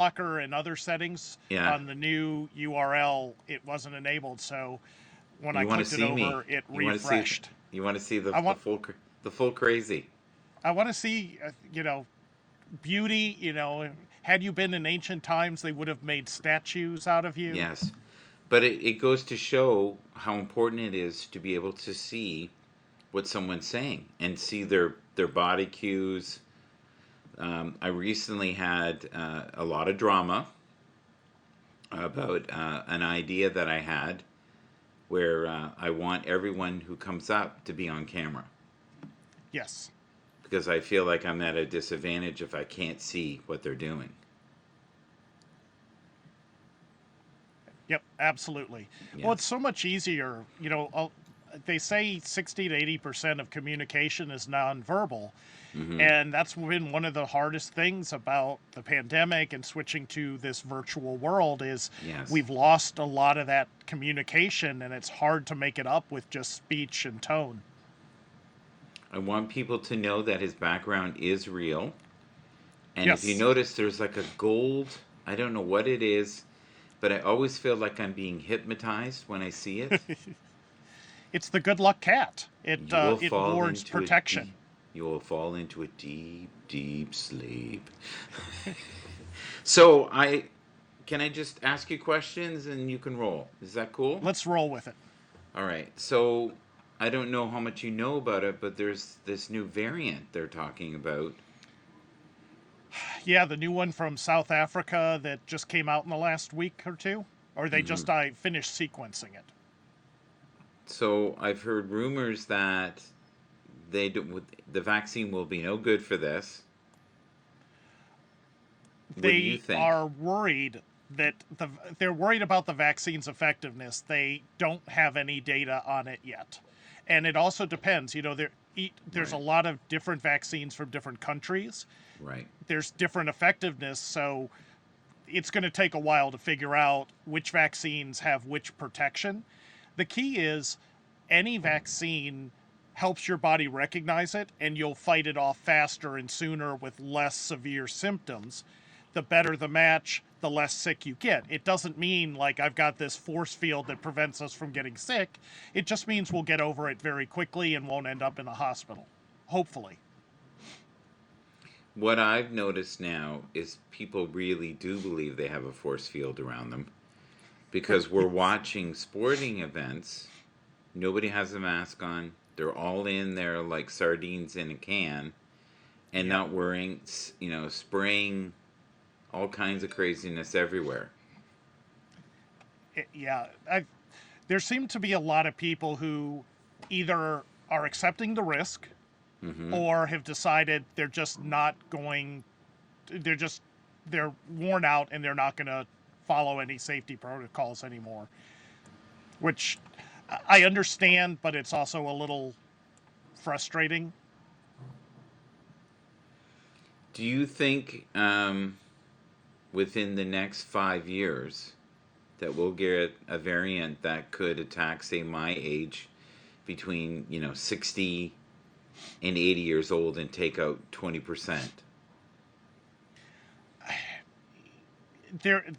blocker and other settings Yeah. on the new URL, it wasn't enabled. So when I You want to clicked it see me? over, it You want to see? refreshed. You want to see I want the full crazy? I want to see beauty. Had you been in ancient times, they would have made statues out of you. Yes, but it goes to show how important it is to be able to see what someone's saying and see their body cues. I recently had a lot of drama about an idea that I had where I want everyone who comes up to be on camera Yes. because I feel like I'm at a disadvantage if I can't see what they're doing. Yep, absolutely. Well, it's Yes. so much easier. They say 60 to 80% of communication is nonverbal. Mm-hmm. And that's been one of the hardest things about the pandemic and switching to this virtual world is Yes. we've lost a lot of that communication and it's hard to make it up with just speech and tone. I want people to know that his background is real. And if you Yes. notice, there's like a gold, I don't know what it is, but I always feel like I'm being hypnotized when I see it. It's the good luck cat. It You uh, will it fall wards into a protection. deep, you will fall into a deep, deep sleep. So can I just ask you questions and you can roll? Is that cool? Let's roll with it. All right. So I don't know how much you know about it, but there's this new variant they're talking about. Yeah, the new one from South Africa that just came out in the last week or two, or they Hmm. just I finished sequencing it. So I've heard rumors that the vaccine will be no good for this. What do you They think? are worried that they're worried about the vaccine's effectiveness. They don't have any data on it yet, and it also depends. There's a Right. lot of different vaccines from different countries. Right. There's different effectiveness, so it's going to take a while to figure out which vaccines have which protection. The key is any vaccine helps your body recognize it and you'll fight it off faster and sooner with less severe symptoms. The better the match, the less sick you get. It doesn't mean like I've got this force field that prevents us from getting sick. It just means we'll get over it very quickly and won't end up in the hospital. Hopefully. What I've noticed now is people really do believe they have a force field around them because we're watching sporting events. Nobody has a mask on. They're all in there like sardines in a can and Yep. not wearing, spraying all kinds of craziness everywhere. Yeah. There seem to be a lot of people who either are accepting the risk Hmm. or have decided they're just not going they're just they're worn out and they're not going to follow any safety protocols anymore, which I understand, but it's also a little frustrating. Do you think within the next 5 years that we'll get a variant that could attack, say, my age between 60 and 80 years old and take out 20%?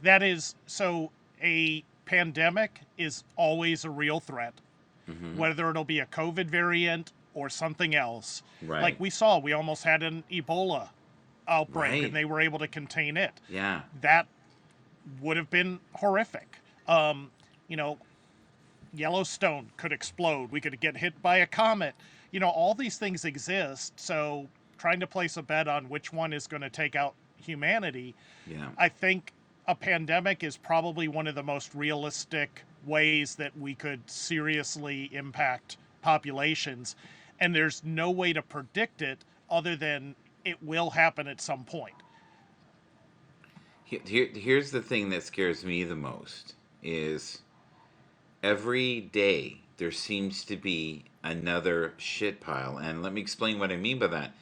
That is so a pandemic is always a real threat, Hmm. whether it'll be a COVID variant or something else. Like Right. we almost had an Ebola outbreak and Right. they were able to contain it. Yeah. That would have been horrific. You know, Yellowstone could explode. We could get hit by a comet. All these things exist. So trying to place a bet on which one is going to take out humanity, Yeah. I think a pandemic is probably one of the most realistic ways that we could seriously impact populations. And there's no way to predict it other than it will happen at some point. Here's the thing that scares me the most is every day there seems to be another shit pile. And let me explain what I mean by that.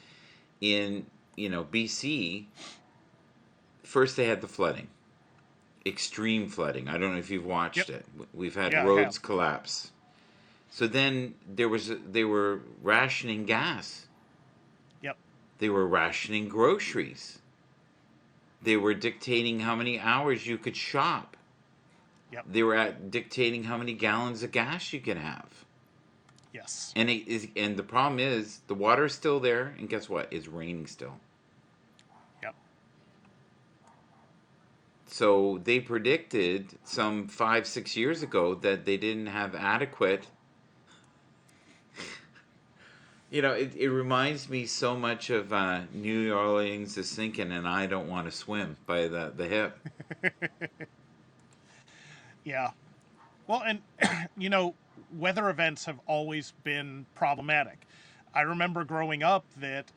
In, BC, first they had the flooding, extreme flooding. I don't know if you've Yep. watched it. We've had Yeah, I have. roads collapse. So then they were rationing gas. Yep. They were rationing groceries. They were dictating how many hours you could shop. Yep. They were at dictating how many gallons of gas you could have. Yes. And the problem is the water is still there, and guess what? It's raining still. Yep. So they predicted some 5, 6 years ago that they didn't have adequate. It reminds me so much of New Orleans is sinking, and I don't want to swim by the hip. Yeah. Well, and weather events have always been problematic. I remember growing up that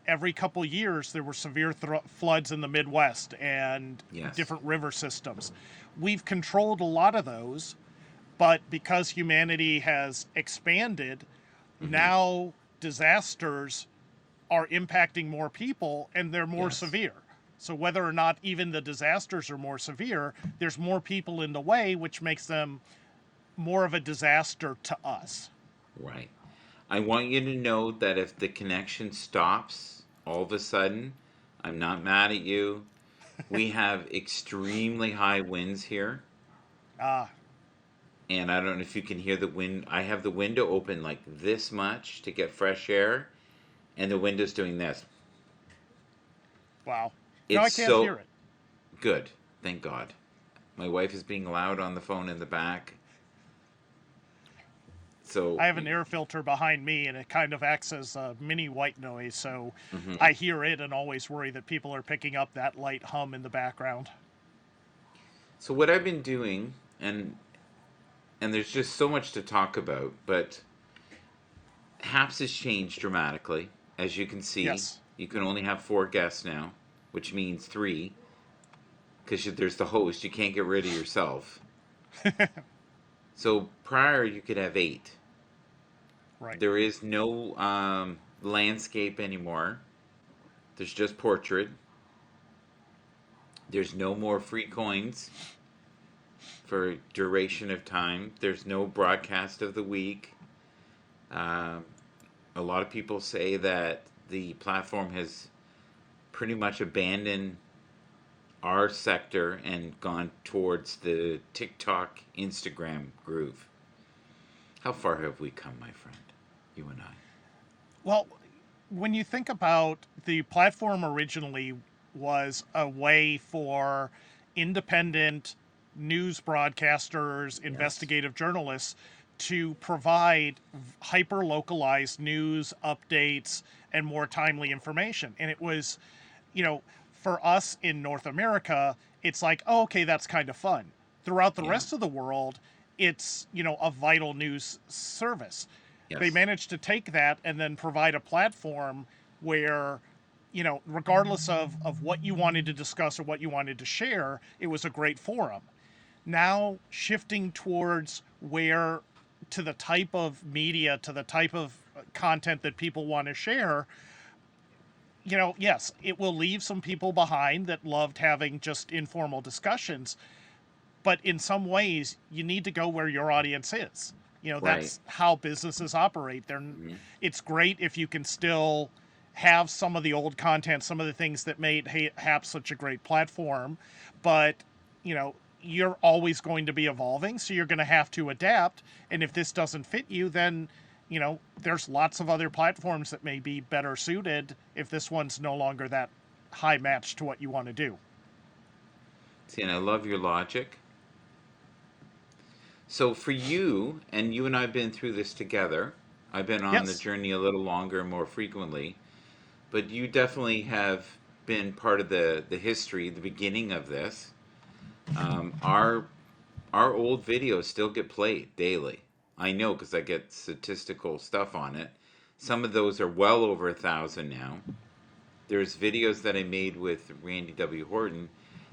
every couple years there were severe floods in the Midwest and Yes. different river systems. We've controlled a lot of those, but because humanity has expanded, Mm-hmm. now disasters are impacting more people and they're more Yes. severe. So whether or not even the disasters are more severe, there's more people in the way, which makes them more of a disaster to us. Right. I want you to know that if the connection stops all of a sudden, I'm not mad at you. We have extremely high winds here, Ah, and I don't know if you can hear the wind. I have the window open like this much to get fresh air, and the window's doing this. wow. No, I It's can't so hear it. good. Thank God. My wife is being loud on the phone in the back. So, I have an air filter behind me and it kind of acts as a mini white noise, so mhm. I hear it and always worry that people are picking up that light hum in the background. So what I've been doing, and there's just so much to talk about, but Happs has changed dramatically. As you can see, Yes. you can only have 4 guests now, which means three, because there's the host. You can't get rid of yourself. So prior, you could have 8. Right. There is no landscape anymore. There's just portrait. There's no more free coins for duration of time. There's no broadcast of the week. Um, a lot of people say that the platform has pretty much abandoned our sector and gone towards the TikTok, Instagram groove. How far have we come, my friend? You and I. Well, when you think about the platform originally was a way for independent news broadcasters, Yes. investigative journalists to provide hyper localized news updates and more timely information. And it was, you know, for us in North America, it's like, oh, okay, that's kind of fun. Throughout the Yeah. rest of the world, it's, a vital news service. They Yes. managed to take that and then provide a platform where, regardless of what you wanted to discuss or what you wanted to share, it was a great forum. Now shifting towards where to the type of media, to the type of content that people want to share, yes, it will leave some people behind that loved having just informal discussions, but in some ways, you need to go where your audience is. Right. That's how businesses operate. Hmm. It's great if you can still have some of the old content, some of the things that made Hap such a great platform, but you're always going to be evolving, so you're going to have to adapt. And if this doesn't fit you, then there's lots of other platforms that may be better suited if this one's no longer that high match to what you want to do. See, and I love your logic. So for you, and you and I have been through this together. I've been on the Yes. journey a little longer and more frequently, but you definitely have been part of the history, the beginning of this. Our old videos still get played daily. I know because I get statistical stuff on it. Some of those are well over 1,000 now. There's videos that I made with Randy W. Horton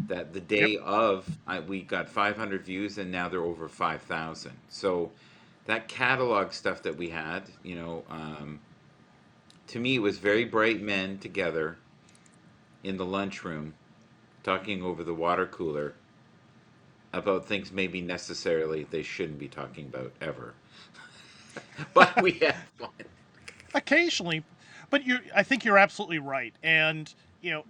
that the Yep. day of we got 500 views and now they're over 5,000. So that catalog stuff that we had, to me it was very bright men together in the lunchroom talking over the water cooler about things maybe necessarily they shouldn't be talking about ever. But we had fun. Occasionally, but I think you're absolutely right. And, you know,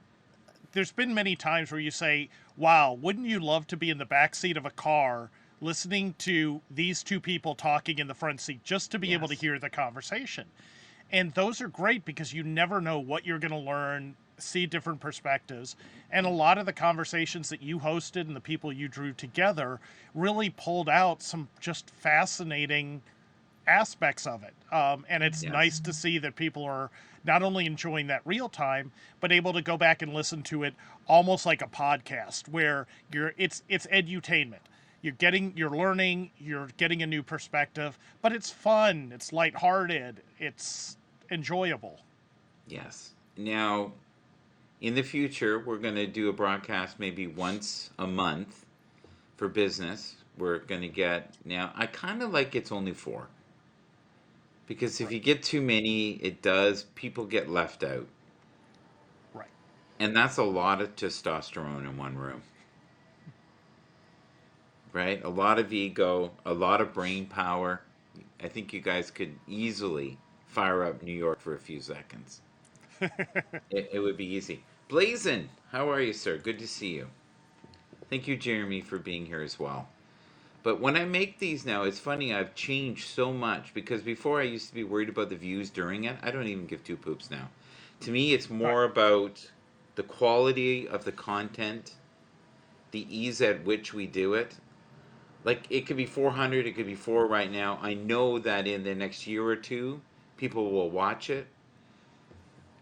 there's been many times where you say, wow, wouldn't you love to be in the back seat of a car listening to these two people talking in the front seat just to be able to Yes. hear the conversation? And those are great because you never know what you're going to learn, see different perspectives. And a lot of the conversations that you hosted and the people you drew together really pulled out some just fascinating aspects of it. And it's nice Yes. to see that people are not only enjoying that real time, but able to go back and listen to it almost like a podcast where it's edutainment. You're learning, you're getting a new perspective, but it's fun, it's lighthearted, it's enjoyable. Yes. Now, in the future, we're going to do a broadcast maybe once a month for business. We're going to get now. I kind of like it's only four because if Right, you get too many, it does people get left out, right. and that's a lot of testosterone in one room, right? A lot of ego, a lot of brain power. I think you guys could easily fire up New York for a few seconds. It would be easy. Blazin, how are you, sir? Good to see you. Thank you, Jeremy, for being here as well. But when I make these now, it's funny, I've changed so much because before I used to be worried about the views during it. I don't even give two poops now. To me, it's Right, more about the quality of the content, the ease at which we do it. Like, it could be 400, it could be 4 right now. I know that in the next year or two, people will watch it.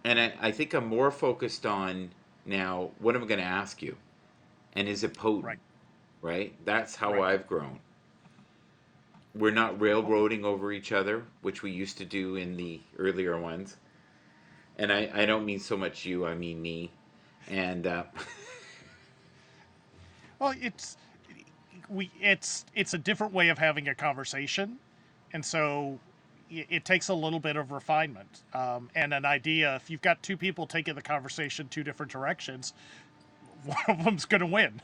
And I think I'm more focused on now, what am I going to ask you? And is it right, potent? Right? That's how right. I've grown. We're not Well, railroading over each other, which we used to do in the earlier ones. And I don't mean so much you, I mean me. And well, it's a different way of having a conversation, and so it takes a little bit of refinement and an idea. If you've got two people taking the conversation two different directions, one of them's going to win.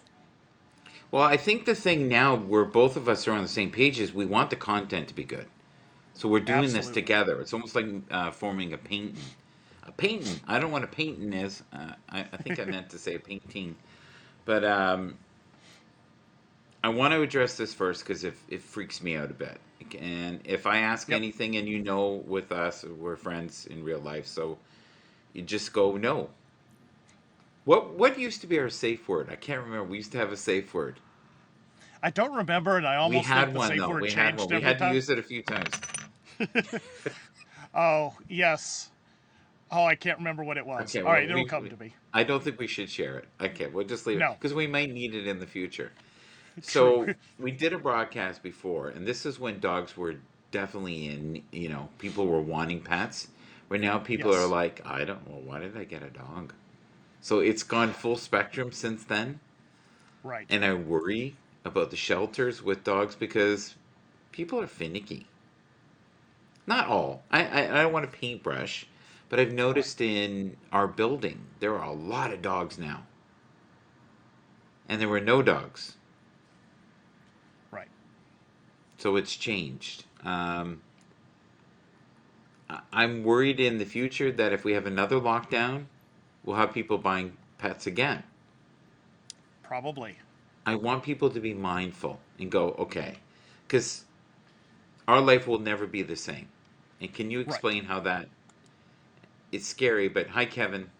well, I think the thing now where both of us are on the same page is we want the content to be good. So we're doing this Absolutely. together. It's almost like forming a painting. A painting. I don't know what a painting is. I think I meant to say a painting. But I want to address this first because it freaks me out a bit. And if I ask Yep. anything and you know with us, we're friends in real life, so you just go no. What used to be our safe word? I can't remember. We used to have a safe word. I don't remember, and I We almost think had the one safe though. word We had one. changed We every had to time. use it a few times. Oh, yes. Oh, I can't remember what it was. Okay, All well, right, it'll come to me. I don't think we should share it. Okay, we'll just leave it No, because we might need it in the future. true. So we did a broadcast before, and this is when dogs were definitely in. People were wanting pets. Where now people are Yes. like, I don't. Well, why did I get a dog? So it's gone full spectrum since then, Right. and I worry about the shelters with dogs because people are finicky. Not all. I don't want to paintbrush, but I've Right. noticed in our building there are a lot of dogs now, and there were no dogs, Right. so it's changed. I'm worried in the future that if we have another lockdown, we'll have people buying pets again. Probably. I want people to be mindful and go, okay, because our life will never be the same. And can you Right. explain how that? It's scary, but hi, Kevin.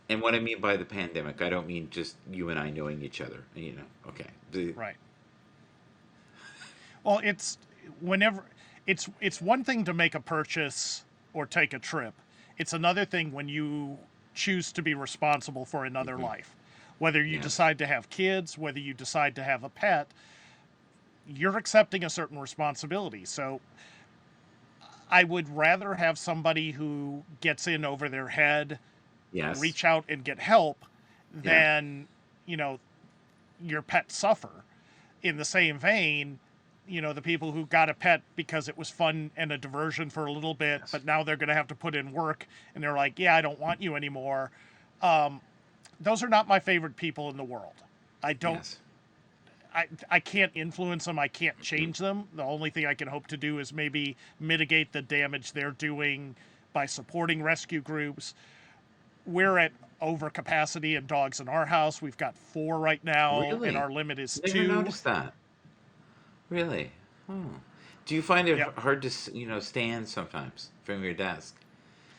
And what I mean by the pandemic, I don't mean just you and I knowing each other. Okay. Right. Well, whenever it's one thing to make a purchase or take a trip. It's another thing when you choose to be responsible for another Mhm. life. Whether you Yes. decide to have kids, whether you decide to have a pet, you're accepting a certain responsibility. So I would rather have somebody who gets in over their head, Yes. reach out and get help Yeah. than, you know, your pet suffer. In the same vein, the people who got a pet because it was fun and a diversion for a little bit, Yes. but now they're going to have to put in work and they're like, yeah, I don't want you anymore. Those are not my favorite people in the world. I don't. Yes. I can't influence them. I can't Mhm. change them. The only thing I can hope to do is maybe mitigate the damage they're doing by supporting rescue groups. We're at overcapacity in dogs in our house. We've got 4 right now, and Really? our limit is Never 2. noticed that. Really? Hmm. Do you find it Yep. hard to, stand sometimes from your desk?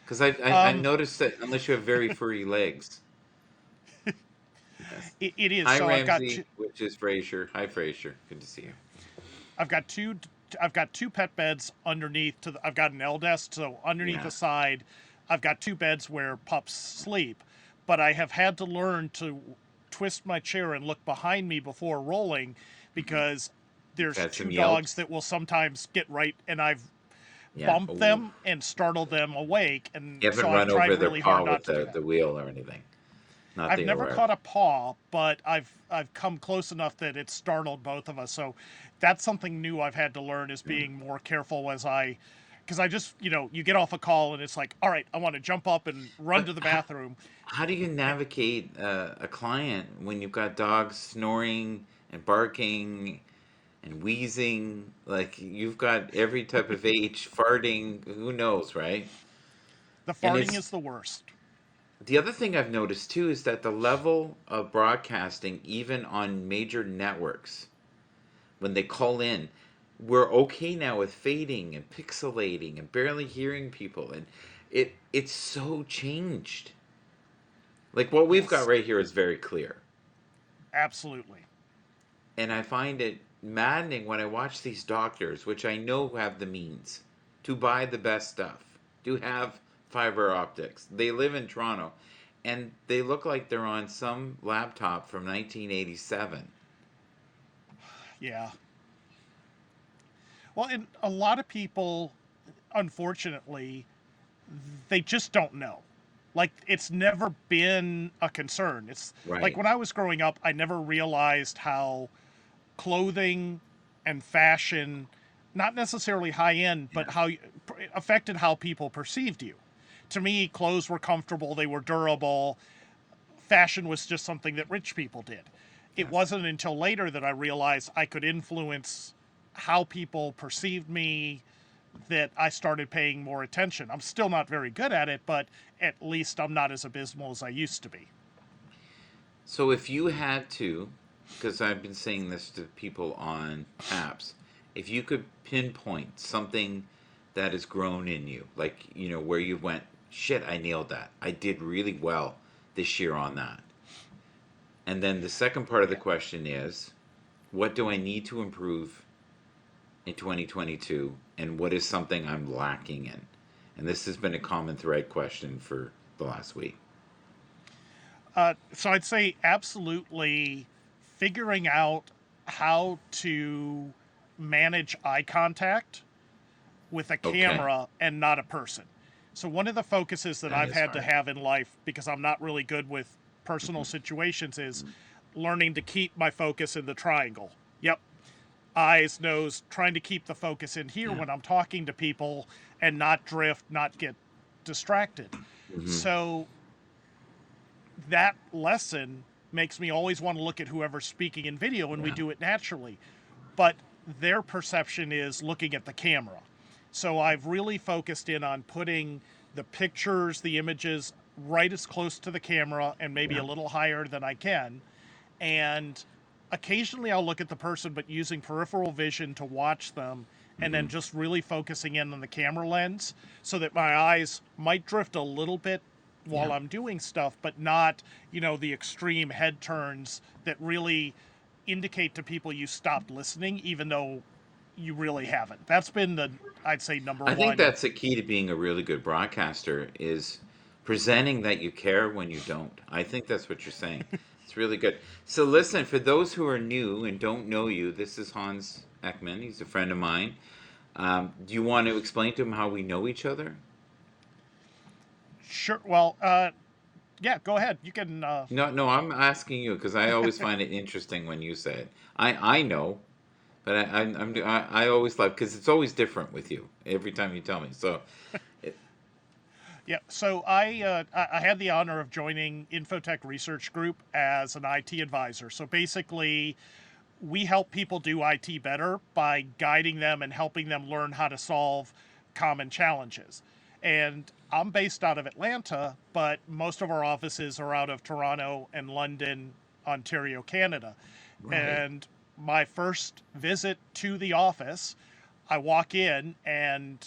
Because I Um, noticed that unless you have very furry legs. Yes. it is. Hi, So Ramsey, which is Fraser. Hi, Fraser. Good to see you. I've got two I've got 2 pet beds underneath I've got an L desk, so underneath Yeah. the side I've got 2 beds where pups sleep, but I have had to learn to twist my chair and look behind me before rolling Hmm. because You've there's had some 2 dogs yelps. that will sometimes get right, and I've Yeah. bumped Oh, them and startled them awake, and you so haven't I've run tried over their really paw hard not with to do the that. wheel or anything. Not I've that you're never aware of. caught a paw, but I've come close enough that it startled both of us. So that's something new I've had to learn, is Yeah. being more careful as because I just, you get off a call and it's like, all right, I want to jump up and run But to the bathroom. how do you And navigate a client when you've got dogs snoring and barking and wheezing? Like you've got every type of age, farting, who knows, right? the And farting it's is the worst. the other thing I've noticed too is that the level of broadcasting, even on major networks, when they call in, we're okay now with fading and pixelating and barely hearing people, and it's so changed. Like what we've got Yes, right here is very clear. absolutely. And I find it maddening when I watch these doctors, which I know have the means to buy the best stuff, to have fiber optics. They live in Toronto, and they look like they're on some laptop from 1987. Yeah. Well, and a lot of people, unfortunately, they just don't know. Like, it's never been a concern. It's like Right. when I was growing up, I never realized how clothing and fashion, not necessarily high end, but Yeah. how affected how people perceived you. To me, clothes were comfortable, they were durable. Fashion was just something that rich people did. It Yes. wasn't until later that I realized I could influence how people perceived me, that I started paying more attention. I'm still not very good at it, but at least I'm not as abysmal as I used to be. So if you had to, because I've been saying this to people on apps, if you could pinpoint something that has grown in you, like, where you went, shit, I nailed that. I did really well this year on that. And then the second part of the Yeah. question is, what do I need to improve in 2022? And what is something I'm lacking in? And this has been a common thread question for the last week. So I'd say absolutely figuring out how to manage eye contact with a Okay. camera and not a person. So one of the focuses that That I've is had to hard. have in life, because I'm not really good with personal Hmm. situations, is learning to keep my focus in the triangle. Yep. Eyes, nose, trying to keep the focus in here Yeah. when I'm talking to people and not drift, not get distracted. Hmm. So that lesson makes me always want to look at whoever's speaking in video, and we Yeah. do it naturally. But their perception is looking at the camera. So I've really focused in on putting the pictures, the images right as close to the camera and maybe Yeah. a little higher than I can. And occasionally I'll look at the person, but using peripheral vision to watch them, and Hmm. then just really focusing in on the camera lens so that my eyes might drift a little bit while Yeah. I'm doing stuff, but not, the extreme head turns that really indicate to people you stopped listening, even though you really haven't. That's been I'd say, number I think one. that's the key to being a really good broadcaster is presenting that you care when you don't. I think that's what you're saying. It's really good. So listen, for those who are new and don't know you, this is Hans Ekman. He's a friend of mine. Do you want to explain to him how we know each other? Sure. Well, yeah, go ahead. You can. No, no, I'm asking you because I always find it interesting when you say it. I know, but I always love because it's always different with you every time you tell me. So, it, Yeah. So I had the honor of joining Infotech Research Group as an IT advisor. So basically, we help people do IT better by guiding them and helping them learn how to solve common challenges. And I'm based out of Atlanta, but most of our offices are out of Toronto and London, Ontario, Canada. Right. And my first visit to the office, I walk in and,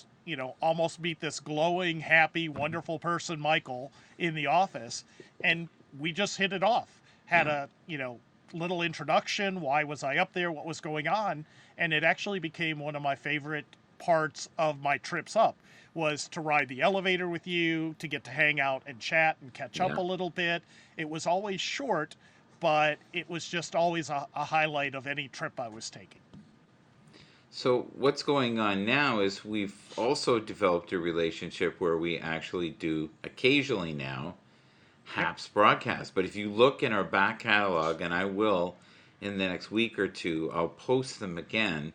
almost meet this glowing, happy, wonderful person, Michael, in the office. And we just hit it off. Had Yeah. a, little introduction. Why was I up there? What was going on? And it actually became one of my favorite parts of my trips up was to ride the elevator with you, to get to hang out and chat and catch up Yeah. a little bit. It was always short, but it was just always a highlight of any trip I was taking. So what's going on now is we've also developed a relationship where we actually do occasionally now Yep. Happs broadcast. But if you look in our back catalog, and I will in the next week or two, I'll post them again,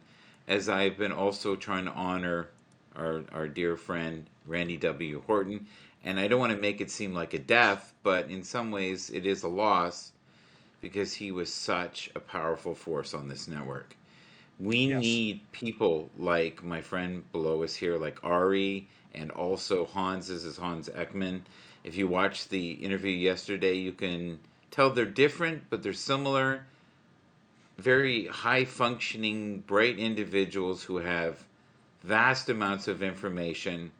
as I've been also trying to honor our dear friend Randy W. Horton. And I don't want to make it seem like a death, but in some ways it is a loss because he was such a powerful force on this network. We Yes. need people like my friend below us here, like Ari, and also Hans. This is Hans Ekman. If you watched the interview yesterday, you can tell they're different, but they're similar. Very high functioning, bright individuals who have vast amounts of information.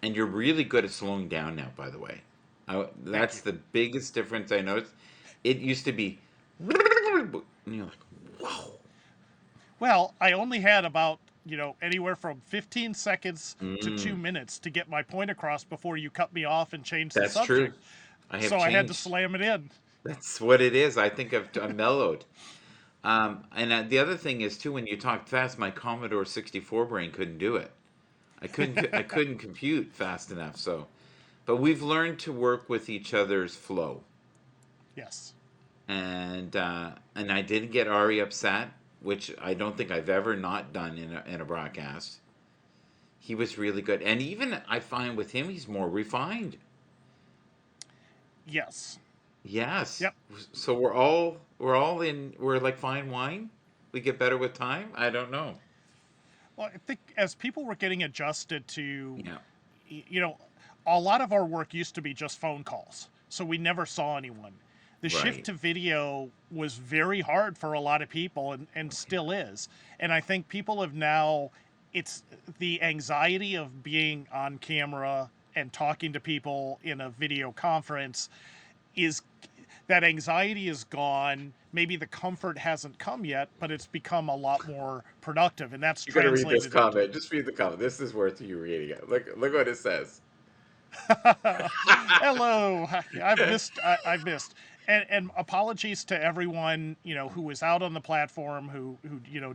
And you're really good at slowing down now, by the way. Thank That's you. the biggest difference I noticed. It used to be, and you're like, whoa. Well, I only had about, anywhere from 15 seconds to Mm, 2 minutes to get my point across before you cut me off and changed the that's true. subject. I have So I had to changed. slam it in. That's what it is. I think I'm mellowed. And the other thing is too, when you talk fast, my Commodore 64 brain couldn't do it. I couldn't compute fast enough. So, but we've learned to work with each other's flow. Yes. And I didn't get Ari upset, which I don't think I've ever not done in a broadcast. He was really good, and even I find with him, he's more refined. Yes. Yes. Yep. So we're like fine wine. We get better with time. I don't know. Well, I think as people were getting adjusted to, Yeah. you know, a lot of our work used to be just phone calls, so we never saw anyone. The shift Right. to video was very hard for a lot of people and still is. And I think people have now, it's the anxiety of being on camera and talking to people in a video conference is that anxiety is gone. Maybe the comfort hasn't come yet, but it's become a lot more productive, and that's You got to read this translated into. comment. Just read the comment. This is worth you reading it. Look what it says. Hello, I've missed, and apologies to everyone who was out on the platform who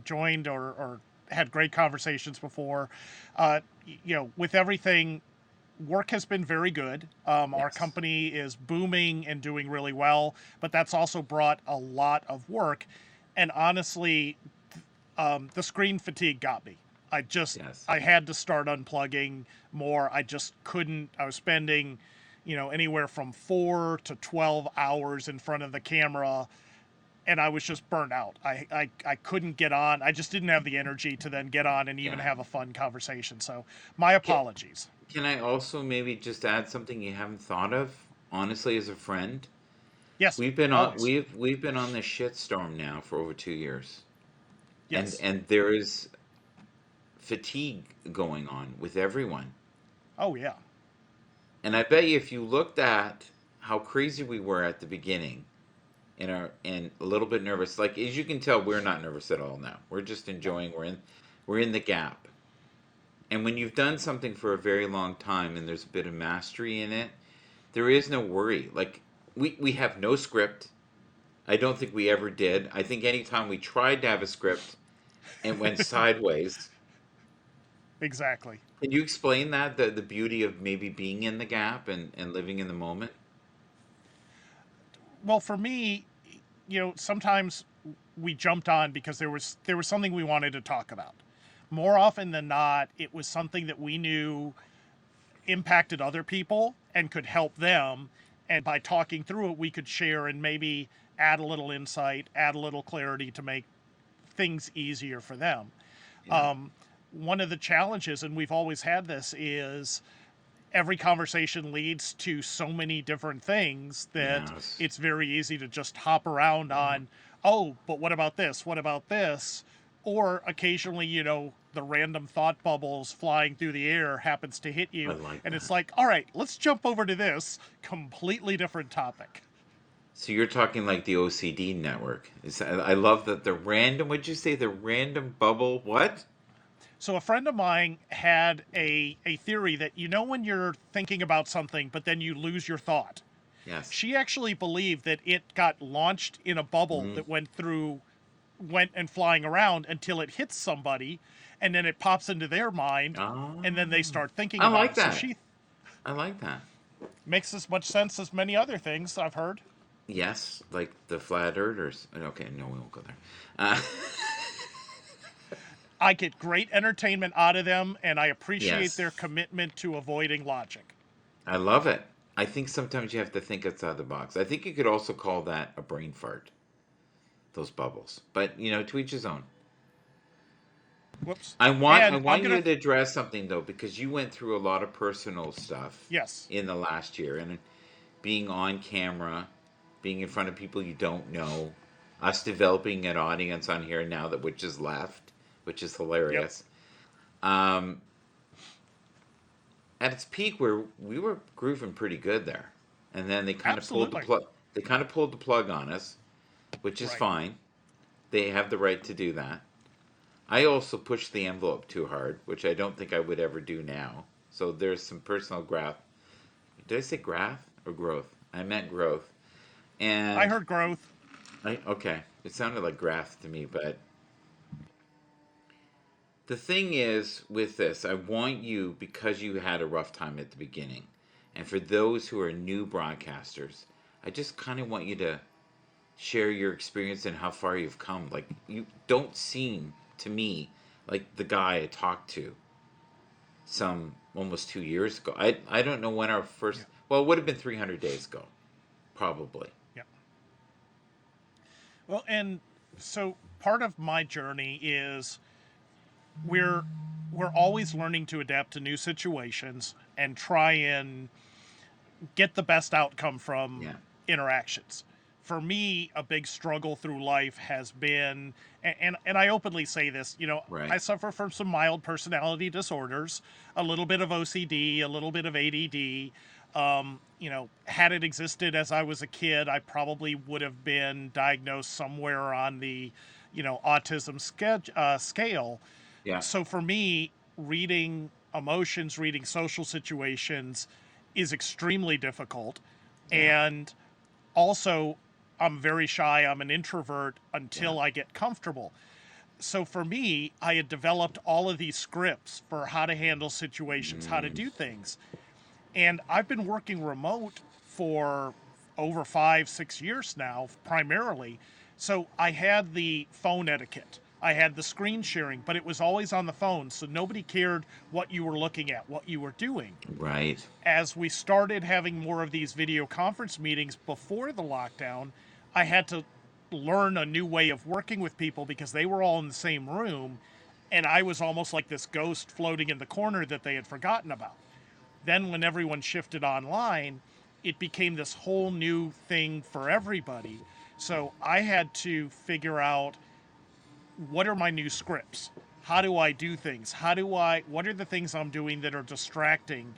joined or had great conversations before. With everything, work has been very good. Our Yes. company is booming and doing really well, but that's also brought a lot of work. And honestly, the screen fatigue got me. Yes. I had to start unplugging more. I just couldn't. I was spending, anywhere from 4 to 12 hours in front of the camera, and I was just burnt out. I couldn't get on. I just didn't have the energy to then get on and even Yeah. have a fun conversation. So my Can, apologies. can I also maybe just add something you haven't thought of? Honestly, as a friend, Yes, always. we've been on this shitstorm now for over 2 years, and Yes. there is fatigue going on with everyone. Oh yeah. And I bet you if you looked at how crazy we were at the beginning and a little bit nervous, like as you can tell, we're not nervous at all now. We're just No. enjoying. We're in the gap. And when you've done something for a very long time and there's a bit of mastery in it, there is no worry. Like we have no script. I don't think we ever did. I think anytime we tried to have a script, it went sideways. Exactly. Can you explain that, the beauty of maybe being in the gap and living in the moment? Well, for me, sometimes we jumped on because there was something we wanted to talk about. More often than not, it was something that we knew impacted other people and could help them. And by talking through it, we could share and maybe add a little insight, add a little clarity to make things easier for them. Yeah. One of the challenges, and we've always had this, is every conversation leads to so many different things that Yes. it's very easy to just hop around on, oh, but what about this? What about this? Or occasionally, the random thought bubbles flying through the air happens to hit I you. like And it's that. like, all right, let's jump over to this completely different topic. So you're talking like the OCD network. I love that the random. What'd you say? The random bubble. What? So a friend of mine had a theory that, when you're thinking about something, but then you lose your thought. Yes. She actually believed that it got launched in a bubble Mm. that went and flying around until it hits somebody, and then it pops into their mind, and then they Oh, start thinking I about like it. So that. she I like that. makes as much sense as many other things I've heard. Yes, like the flat earthers. Okay, no, we won't go there. Uh, I get great entertainment out of them, and I appreciate yes, their commitment to avoiding logic. I love it. I think sometimes you have to think outside the box. I think you could also call that a brain fart. Those bubbles, but to each his own. Whoops. I And I'm want gonna, you to address something though, because you went through a lot of personal stuff yes, in the last year, and being on camera, being in front of people you don't know, us developing an audience on here now that which is left, which is yep, hilarious. Um, at its peak, where we were grooving pretty good there, and then they kind of pulled the absolutely, plug. They kind of pulled the plug on us, which is right. fine. They have the right to do that. I also pushed the envelope too hard, which I don't think I would ever do now. So there's some personal graph. Did I say graph or growth? I meant growth. I And heard growth. okay, it sounded like graph to me, but the thing is with this, I want you, because you had a rough time at the beginning, and for those who are new broadcasters, I just kind of want you to share your experience and how far you've come. Like, you don't seem to me like the guy I talked to some almost 2 years ago. I don't know when our Yeah, first, well, it would have been 300 days ago, probably. yeah. Well, and so part of my journey is we're we're always learning to adapt to new situations and try and get the best outcome from Yeah, interactions. For me, a big struggle through life has been, and I openly say this, I right. suffer from some mild personality disorders, a little bit of OCD, a little bit of ADD. Had it existed as I was a kid, I probably would have been diagnosed somewhere on the, autism scale. Yeah, So for me, reading emotions, reading social situations is extremely difficult. yeah, And also, I'm very shy. I'm an introvert yeah. until I get comfortable. So for me, I had developed all of these scripts for how to handle situations, how to Mm, do things. And I've been working remote for over 5, 6 years now, primarily. So I had the phone etiquette. I had the screen sharing, but it was always on the phone. So nobody cared what you were looking at, what you were doing. right. As we started having more of these video conference meetings before the lockdown, I had to learn a new way of working with people because they were all in the same room. And I was almost like this ghost floating in the corner that they had forgotten about. Then, when everyone shifted online, it became this whole new thing for everybody. So I had to figure out, what are my new scripts? How do I do things? What are the things I'm doing that are distracting?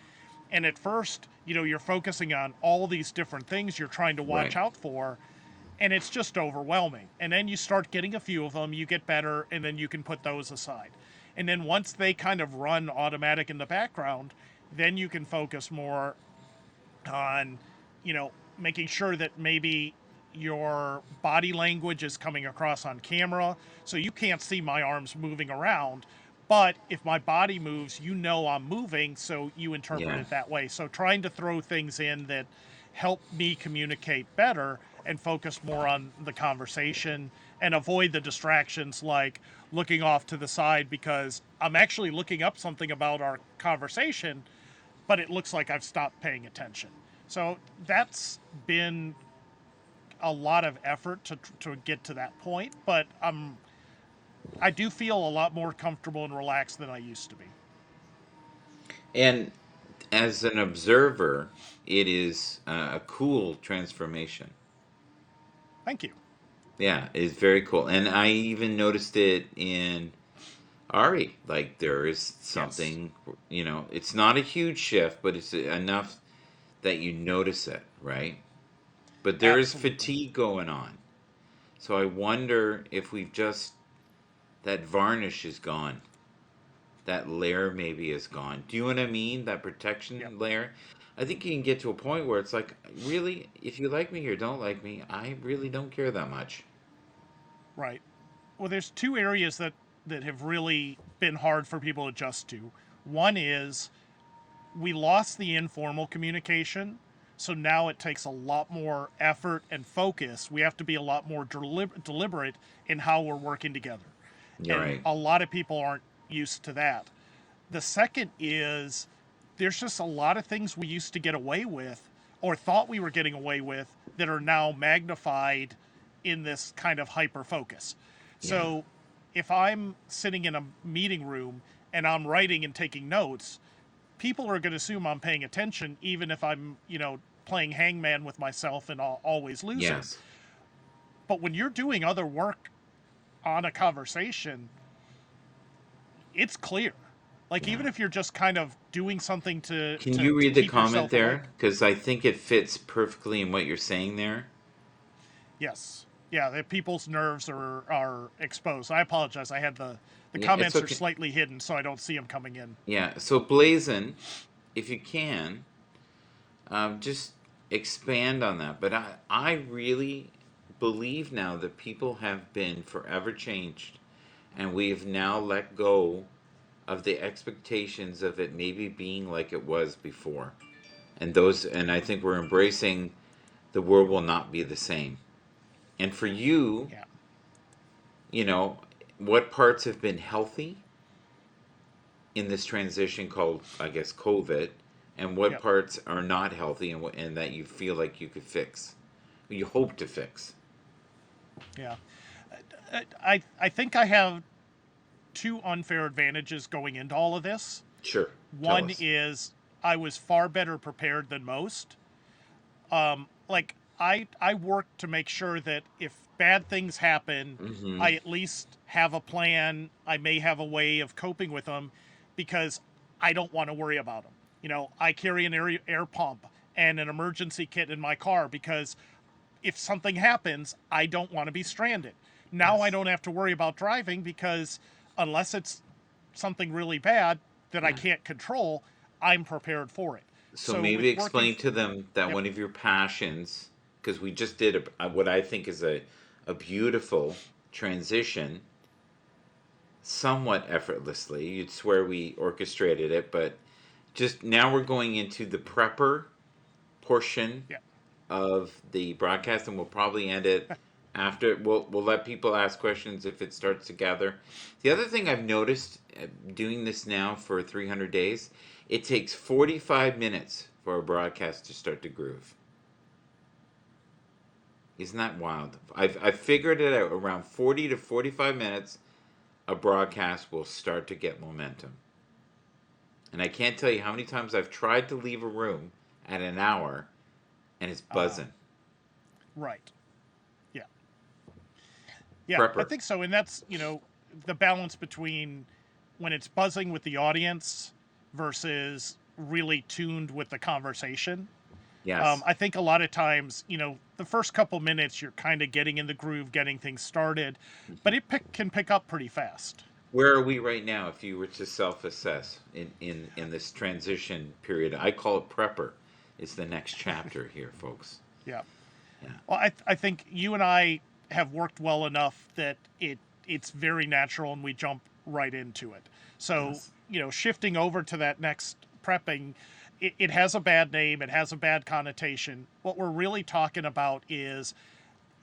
And at first, you're focusing on all these different things you're trying to watch Right. out for, and it's just overwhelming. And then you start getting a few of them, you get better, and then you can put those aside. And then once they kind of run automatic in the background, then you can focus more on, making sure that maybe your body language is coming across on camera. So you can't see my arms moving around. But if my body moves, I'm moving, so you interpret Yeah. it that way. So trying to throw things in that help me communicate better and focus more on the conversation and avoid the distractions like looking off to the side because I'm actually looking up something about our conversation, but it looks like I've stopped paying attention. So that's been a lot of effort to get to that point, but I do feel a lot more comfortable and relaxed than I used to be. And As an observer, it is a cool transformation. Thank you. Yeah, it's very cool. And I even noticed it in Ari. Like there is Yes, something, it's not a huge shift, but it's enough that you notice it, right? But there is absolutely. fatigue going on. So I wonder if we've just, that varnish is gone. That layer maybe is gone. Do you know what I mean? That Yep, protection layer. I think you can get to a point where it's like, really, if you like me or don't like me, I really don't care that much. right. Well, there's two areas that have really been hard for people to adjust to. One is we lost the informal communication, so now it takes a lot more effort and focus. We have to be a lot more deliberate in how we're working together, You're and right. a lot of people aren't used to that. The second is there's just a lot of things we used to get away with or thought we were getting away with that are now magnified in this kind of hyper focus. Yeah. So if I'm sitting in a meeting room and I'm writing and taking notes, people are going to assume I'm paying attention, even if I'm, playing hangman with myself and always losing. Yes. But when you're doing other work on a conversation, it's clear. Like Yeah. even if you're just kind of doing something to Can to, you to read the keep comment yourself there? awake. Because I think it fits perfectly in what you're saying there. Yes. Yeah, the people's nerves are exposed. I apologize. I had the Yeah, it's comments are okay. slightly hidden, so I don't see them coming in. Yeah. So, Blazon, if you can, just expand on that. But I really believe now that people have been forever changed, and we've now let go of the expectations of it maybe being like it was before. And I think we're embracing the world will not be the same. And for you, Yeah. you know, what parts have been healthy in this transition called, I guess, COVID, and what Yep. parts are not healthy and that you feel like you could fix, you hope to fix. Yeah. I think I have two unfair advantages going into all of this. Sure, tell One us. is I was far better prepared than most. Like I work to make sure that if bad things happen, Mm-hmm. I at least have a plan. I may have a way of coping with them because I don't want to worry about them. I carry an air pump and an emergency kit in my car because if something happens, I don't want to be stranded. Now I Yes. don't have to worry about driving because unless it's something really bad that I Yeah. can't control, I'm prepared for it. So So maybe with working, explain to them that yep, one of your passions, because we just did what I think is a beautiful transition, somewhat effortlessly. You'd swear we orchestrated it, but just now we're going into the prepper portion yep, of the broadcast, and we'll probably end it after. We'll let people ask questions if it starts to gather. The other thing I've noticed doing this now for 300 days, it takes 45 minutes for a broadcast to start to groove. Isn't that wild? I've figured it out around 40 to 45 minutes. A broadcast will start to get momentum. And I can't tell you how many times I've tried to leave a room at an hour and it's uh, buzzing. right. Yeah. Yeah, I Prepper. think so. And that's, the balance between when it's buzzing with the audience versus really tuned with the conversation. Yes. I think a lot of times, the first couple minutes, you're kind of getting in the groove, getting things started, but it can pick up pretty fast. Where are we right now if you were to self-assess in this transition period? I call it prepper. It's the next chapter here, folks. Yeah. Yeah. Well, I think you and I have worked well enough that it's very natural and we jump right into it. So, Yes. shifting over to that next prepping, it has a bad name, it has a bad connotation. What we're really talking about is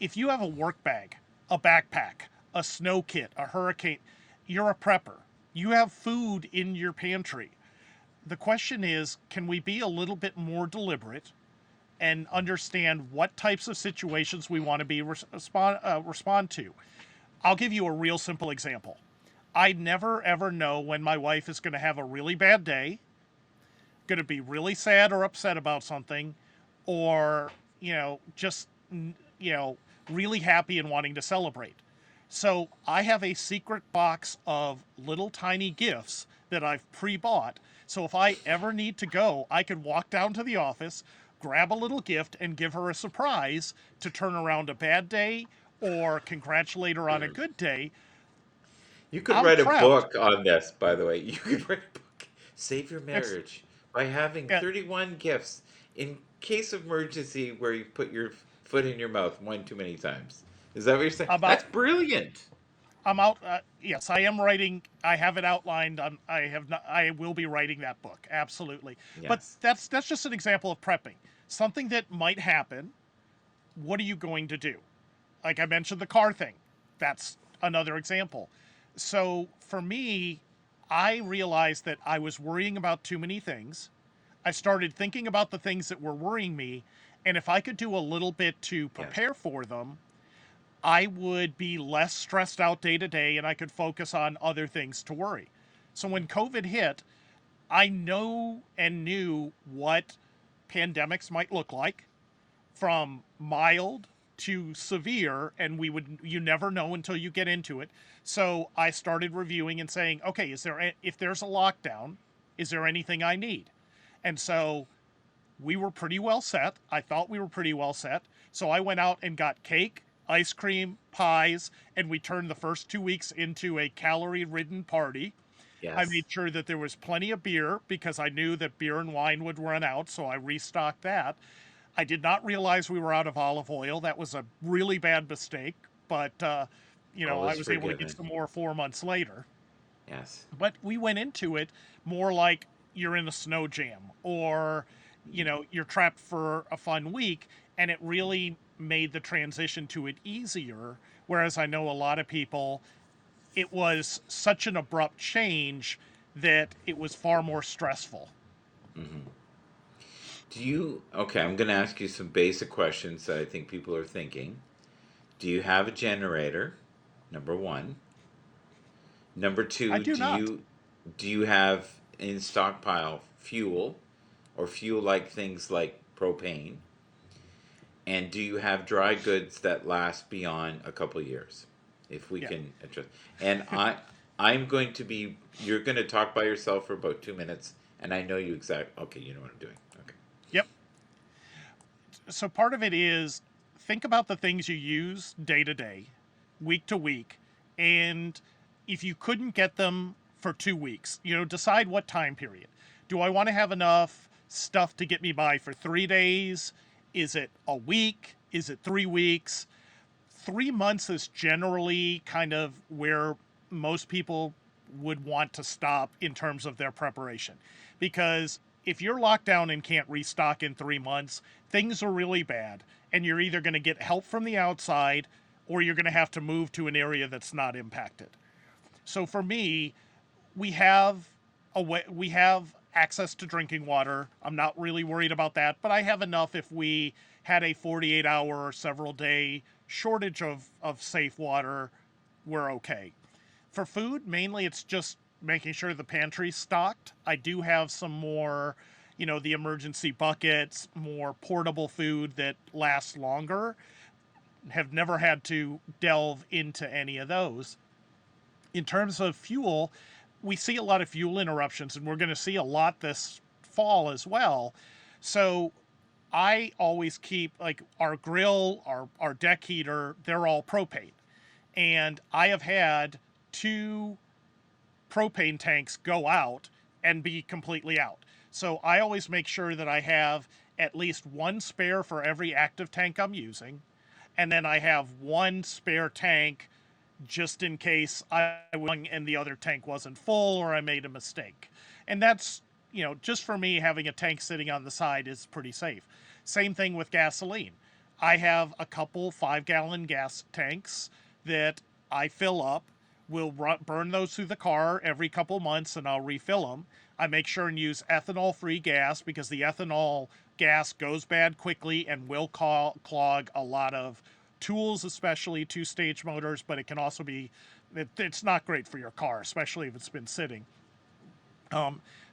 if you have a work bag, a backpack, a snow kit, a hurricane, you're a prepper. You have food in your pantry. The question is, can we be a little bit more deliberate and understand what types of situations we want to respond to? I'll give you a real simple example. I never ever know when my wife is going to have a really bad day. going to be really sad or upset about something, or, just, you know, really happy and wanting to celebrate. So I have a secret box of little tiny gifts that I've pre bought. So if I ever need to go, I could walk down to the office, grab a little gift, and give her a surprise to turn around a bad day or congratulate her on a good day. You could I'm write a proud. book on this, by the way. You could write a book. Save your It's marriage by having uh, 31 gifts in case of emergency where you put your foot in your mouth one too many times. Is that what you're saying? about That's brilliant. I'm out. Yes, I am writing. I have it outlined. I have not. I will be writing that book. Absolutely. But Yes. that's just an example of prepping. Something that might happen. What are you going to do? Like I mentioned, the car thing. That's another example. So for me, I realized that I was worrying about too many things. I started thinking about the things that were worrying me, and if I could do a little bit to Yes. prepare for them, I would be less stressed out day to day and I could focus on other things to worry. So when COVID hit, I know and knew what pandemics might look like, from mild to severe, and you never know until you get into it. So I started reviewing and saying, okay, if there's a lockdown, is there anything I need? And so we were pretty well set. I thought we were pretty well set. So I went out and got cake, ice cream, pies, and we turned the first 2 weeks into a calorie ridden party. I Yes. made sure that there was plenty of beer because I knew that beer and wine would run out, so I restocked that. I did not realize we were out of olive oil. That was a really bad mistake, but All I is was able to get forgiven. some more 4 months later. Yes. But we went into it more like you're in a snow jam, or you're trapped for a fun week, and it really made the transition to it easier. Whereas I know a lot of people, it was such an abrupt change that it was far more stressful. Hmm. Okay, I'm going to ask you some basic questions that I think people are thinking. Do you have a generator? Number one. Number I two, do not. do you have in stockpile fuel or fuel like things like propane? And do you have dry goods that last beyond a couple years? If we Yeah. can adjust. And I'm going to be you're going to talk by yourself for about 2 minutes and I know you exact okay, you know what I'm doing. Okay. Yep. So part of it is think about the things you use day to day, week to week, and if you couldn't get them for 2 weeks, decide what time period. Do I want to have enough stuff to get me by for 3 days? Is it a week? Is it 3 weeks? 3 months is generally kind of where most people would want to stop in terms of their preparation. Because if you're locked down and can't restock in 3 months, things are really bad. And you're either going to get help from the outside or you're going to have to move to an area that's not impacted. So for me, we have access to drinking water. I'm not really worried about that, but I have enough if we had a 48-hour or several day shortage of safe water, we're okay. For food, mainly it's just making sure the pantry's stocked. I do have some more, the emergency buckets, more portable food that lasts longer. Have never had to delve into any of those. In terms of fuel, we see a lot of fuel interruptions, and we're going to see a lot this fall as well. So I always keep, like, our grill, our deck heater, they're all propane. And I have had two propane tanks go out and be completely out. So I always make sure that I have at least one spare for every active tank I'm using. And then I have one spare tank just in case I was and the other tank wasn't full or I made a mistake. And that's, just for me, having a tank sitting on the side is pretty safe. Same thing with gasoline. I have a couple 5-gallon gas tanks that I fill up. We'll burn those through the car every couple months and I'll refill them. I make sure and use ethanol free gas because the ethanol gas goes bad quickly and will clog a lot of tools, especially two-stage motors, but it can also it's not great for your car, especially if it's been sitting.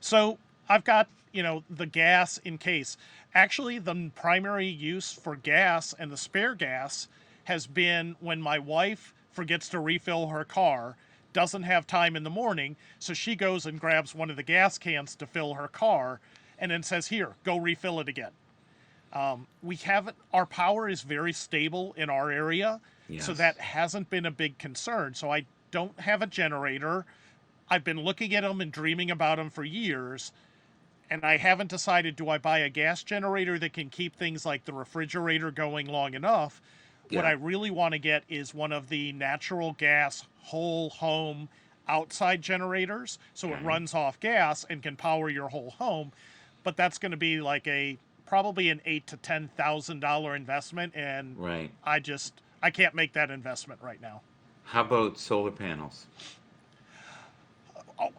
So I've got, the gas in case. Actually, the primary use for gas and the spare gas has been when my wife forgets to refill her car, doesn't have time in the morning, so she goes and grabs one of the gas cans to fill her car and then says, "Here, go refill it again." We haven't, our power is very stable in our area, so Yes. that hasn't been a big concern. So I don't have a generator. I've been looking at them and dreaming about them for years, and I haven't decided, do I buy a gas generator that can keep things like the refrigerator going long enough? What I Yeah. really want to get is one of the natural gas whole home outside generators, so it Okay. runs off gas and can power your whole home. But that's going to be like a probably an $8,000 to $10,000 investment, and Right. I can't make that investment right now. How about solar panels? Oh,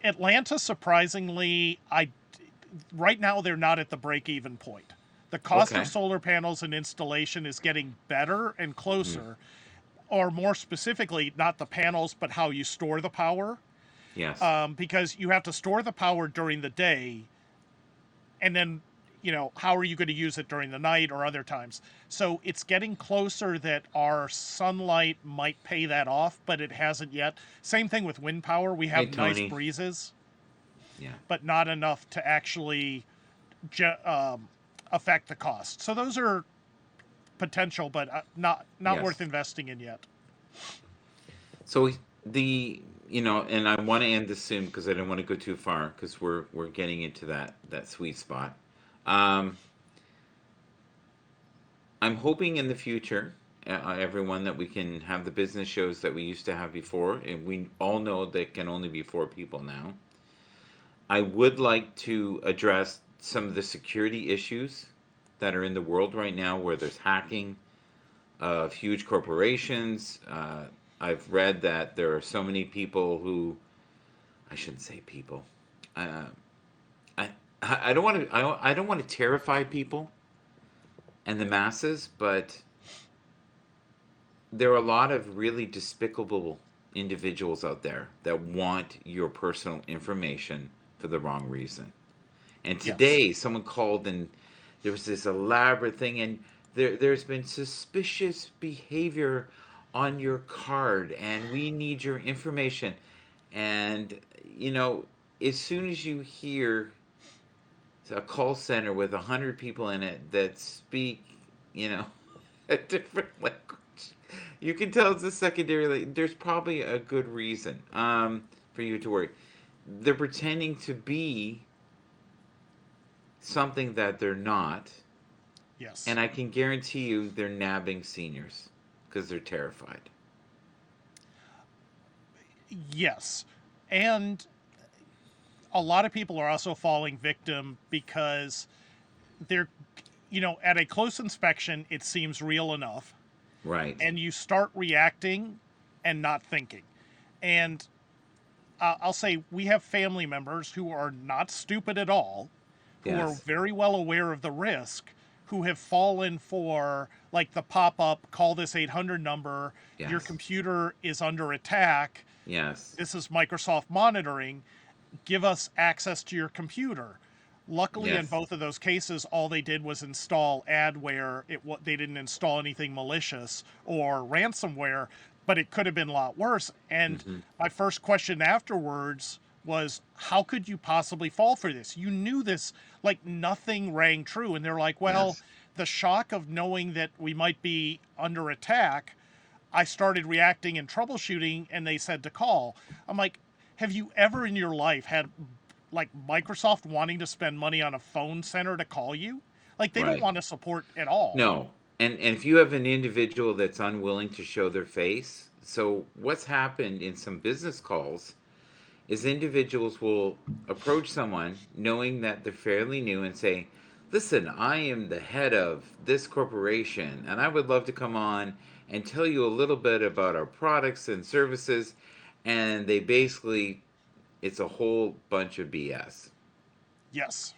Atlanta, surprisingly, I right now they're not at the break even point. The cost of Okay. solar panels and installation is getting better and Hmm. closer, or more specifically, not the panels, but how you store the power. Yes. Because you have to store the power during the day, and then, how are you going to use it during the night or other times? So it's getting closer that our sunlight might pay that off, but it hasn't yet. Same thing with wind power. We Hey, have nice Tony. breezes, Yeah. but not enough to actually ge- um, affect the cost. So those are potential, but not worth Yes. investing in yet. So the and I want to end this soon because I don't want to go too far because we're getting into that sweet spot. Um, I'm hoping in the future, everyone, that we can have the business shows that we used to have before, and we all know that can only be four people now. I would like to address some of the security issues that are in the world right now, where there's hacking of huge corporations. I've read that there are so many people who, I shouldn't say people. Uh, I I don't want to I don't want to terrify people and the masses, but there are a lot of really despicable individuals out there that want your personal information for the wrong reason. And Yes. today, someone called and there was this elaborate thing, and there's been suspicious behavior on your card, and we need your information. And, you know, as soon as you hear a call center with 100 people in it that speak, you know, a different language, you can tell it's a secondary. There's probably a good reason for you to worry. They're pretending to be something that they're not, Yes. and I can guarantee you they're nabbing seniors because they're terrified. Yes. And a lot of people are also falling victim because they're, at a close inspection, it seems real enough, Right. and you start reacting and not thinking. And I'll say we have family members who are not stupid at all, who are Yes. very well aware of the risk, who have fallen for like the pop up, call this 800 number, your Yes. computer is under attack, Yes. this is Microsoft monitoring, give us access to your computer. Luckily, in Yes. both of those cases, all they did was install adware. They didn't install anything malicious or ransomware, but it could have been a lot worse. And Hmm. my first question afterwards was, how could you possibly fall for this? You knew this, like nothing rang true. And they're like, well, Yes. the shock of knowing that we might be under attack, I started reacting and troubleshooting, and they said to call. I'm like, have you ever in your life had like Microsoft wanting to spend money on a phone center to call you? Like they don't Right. want to support at all. No. And if you have an individual that's unwilling to show their face, so what's happened in some business calls is individuals will approach someone knowing that they're fairly new and say, "Listen, I am the head of this corporation, and I would love to come on and tell you a little bit about our products and services." And they basically, it's a whole bunch of BS. Yes.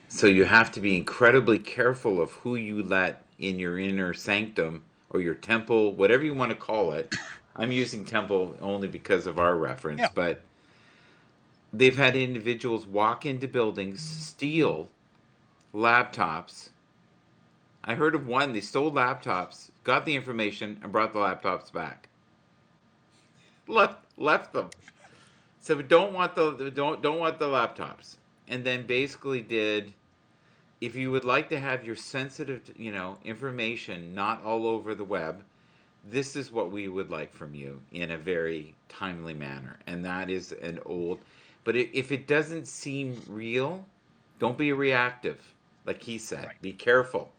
So you have to be incredibly careful of who you let in your inner sanctum or your temple, whatever you want to call it. I'm using temple only because of our reference, Yeah. but they've had individuals walk into buildings, steal laptops. I heard of one, they stole laptops, got the information, and brought the laptops back. Left them. So we don't want the don't want the laptops. And then basically did, if you would like to have your sensitive, information not all over the web, this is what we would like from you in a very timely manner. And that is an old, but if it doesn't seem real, don't be reactive. Like he said, Right. be careful,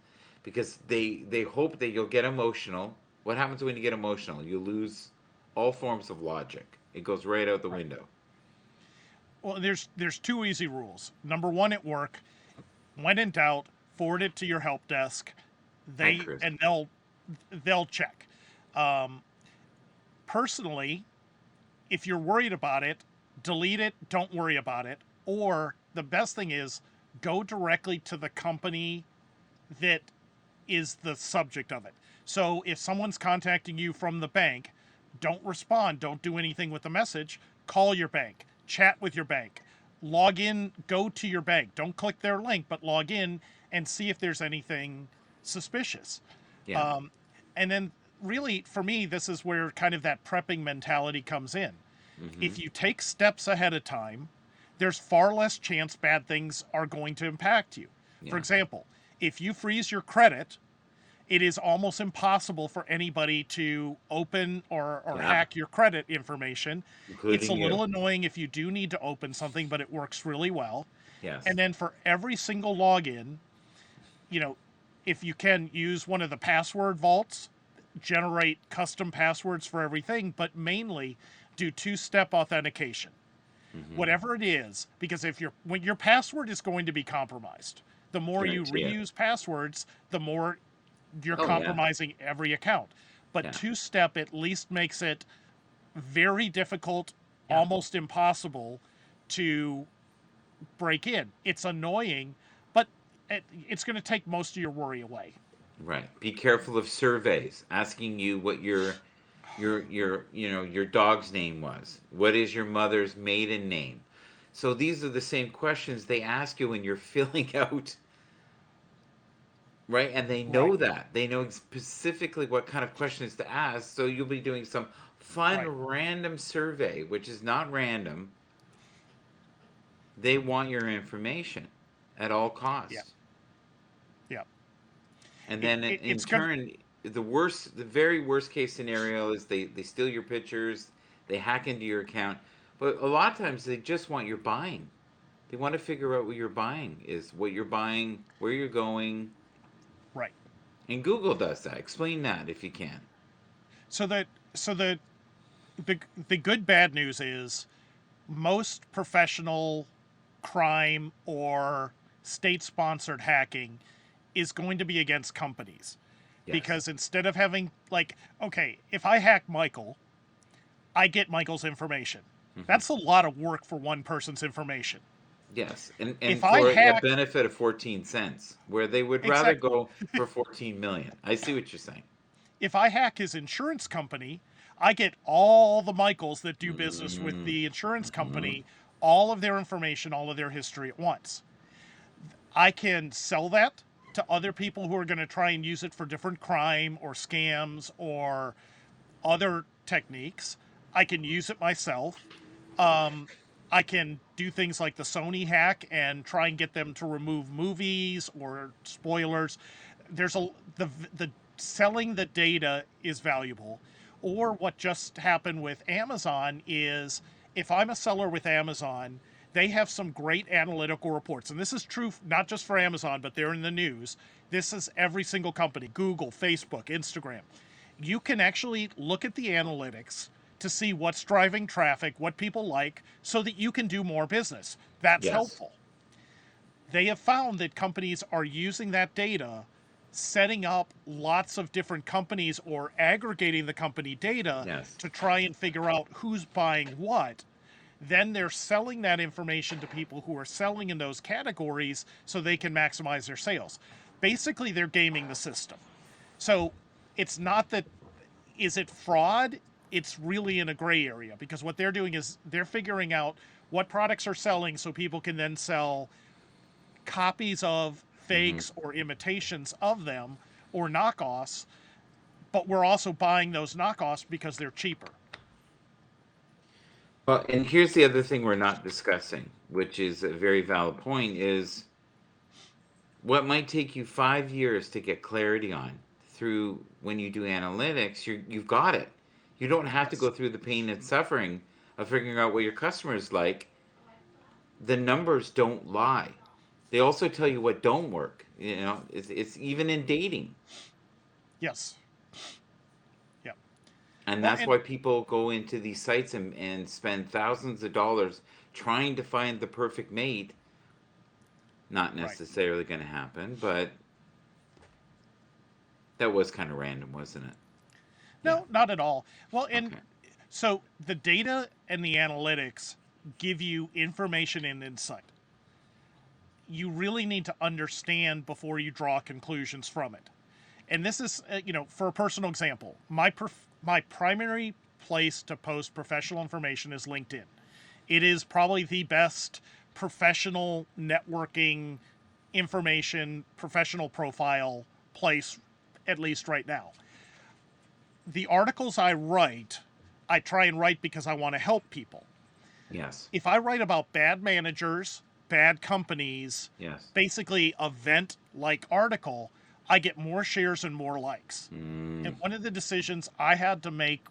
because they hope that you'll get emotional. What happens when you get emotional? You lose all forms of logic. It goes right out the Right. window. Well, there's two easy rules. Number one at work, when in doubt, forward it to your help desk. Hi, They Chris. and they'll check. Um, Personally, if you're worried about it, delete it. Don't worry about it. Or the best thing is go directly to the company that is the subject of it. So if someone's contacting you from the bank, don't respond, don't do anything with the message. Call your bank, chat with your bank, log in, go to your bank. Don't click their link, but log in and see if there's anything suspicious. Yeah. Um, and then, really, for me, this is where kind of that prepping mentality comes in. Mm-hmm. If you take steps ahead of time, there's far less chance bad things are going to impact you. For Yeah. example, if you freeze your credit, it is almost impossible for anybody to open or Yeah. hack your credit information. It's a Including you. little annoying if you do need to open something, but it works really well. And Yes. then for every single login, you know, if you can use one of the password vaults, generate custom passwords for everything, but mainly do two-step authentication. Mm-hmm. Whatever it is, because if when your password is going to be compromised, the more you Guarantee it. reuse passwords, the more you're Oh yeah. compromising every account. But Yeah. two-step at least makes it very difficult, Yeah. almost impossible to break in. It's annoying, but it's going to take most of your worry away. Right. Be careful of surveys asking you what your dog's name was. What is your mother's maiden name? So these are the same questions they ask you when you're filling out, right? And they Right, know that. They know specifically what kind of questions to ask. So you'll be doing some fun right. random survey, which is not random. They want your information at all Yeah, costs. yeah. And then in It's going to, turn, the very worst case scenario is they steal your pictures, they hack into your account. But a lot of times they just want your buying. They want to figure out what you're buying is, what you're buying, where you're going. right. And Google does that. Explain that if you can. So that, so the, the good bad news is most professional crime or state sponsored hacking is going to be against companies. Yes. Because instead of having, like, okay, if I hack Michael, I get Michael's information. Hmm. That's a lot of work for one person's information. Yes. And If I for a hack, benefit of 14 cents, where they would rather exactly, go for 14 million. I see what you're saying. if I hack his insurance company, I get all the Michaels that do business with Mm-hmm. the insurance Mm-hmm. company, all of their information, all of their history at once. I can sell that to other people who are going to try and use it for different crime or scams or other techniques. I can use it myself. Um, I can do things like the Sony hack and try and get them to remove movies or spoilers. There's a the selling the data is valuable. Or what just happened with Amazon is, if I'm a seller with Amazon, they have some great analytical reports. And this is true not just for Amazon, but they're in the news. This is every single company: Google, Facebook, Instagram. You can actually look at the analytics to see what's driving traffic, what people like, so that you can do more business. That's Yes. helpful. They have found that companies are using that data, setting up lots of different companies or aggregating the company data Yes. to try and figure out who's buying what. Then they're selling that information to people who are selling in those categories so they can maximize their sales. Basically, they're gaming the system. So it's not that, is it fraud? it's really in a gray area because what they're doing is they're figuring out what products are selling so people can then sell copies of Hmm. fakes or imitations of them or knockoffs, but we're also buying those knockoffs because they're cheaper. Well, and here's the other thing we're not discussing, which is a very valid point, is what might take you 5 years to get clarity on through when you do analytics, you've got it. You don't have to go Yes. through the pain and suffering of figuring out what your customers like. The numbers don't lie. They also tell you what don't work. It's even in dating. Yes. Yeah. And Well, that's and why people go into these sites and spend thousands of dollars trying to find the perfect mate. Not right. necessarily going to happen, but that was kind of random, wasn't it? Yeah. No, not at all. Well, and Okay. so the data and the analytics give you information and insight. You really need to understand before you draw conclusions from it. And this is, for a personal example, my primary place to post professional information is LinkedIn. It is probably the best professional networking information, professional profile place, at least right now. The articles I write, I try and write because I want to help people. Yes. If I write about bad managers, bad companies, Yes. basically event like article, I get more shares and more likes. And Mm, one of the decisions I had to make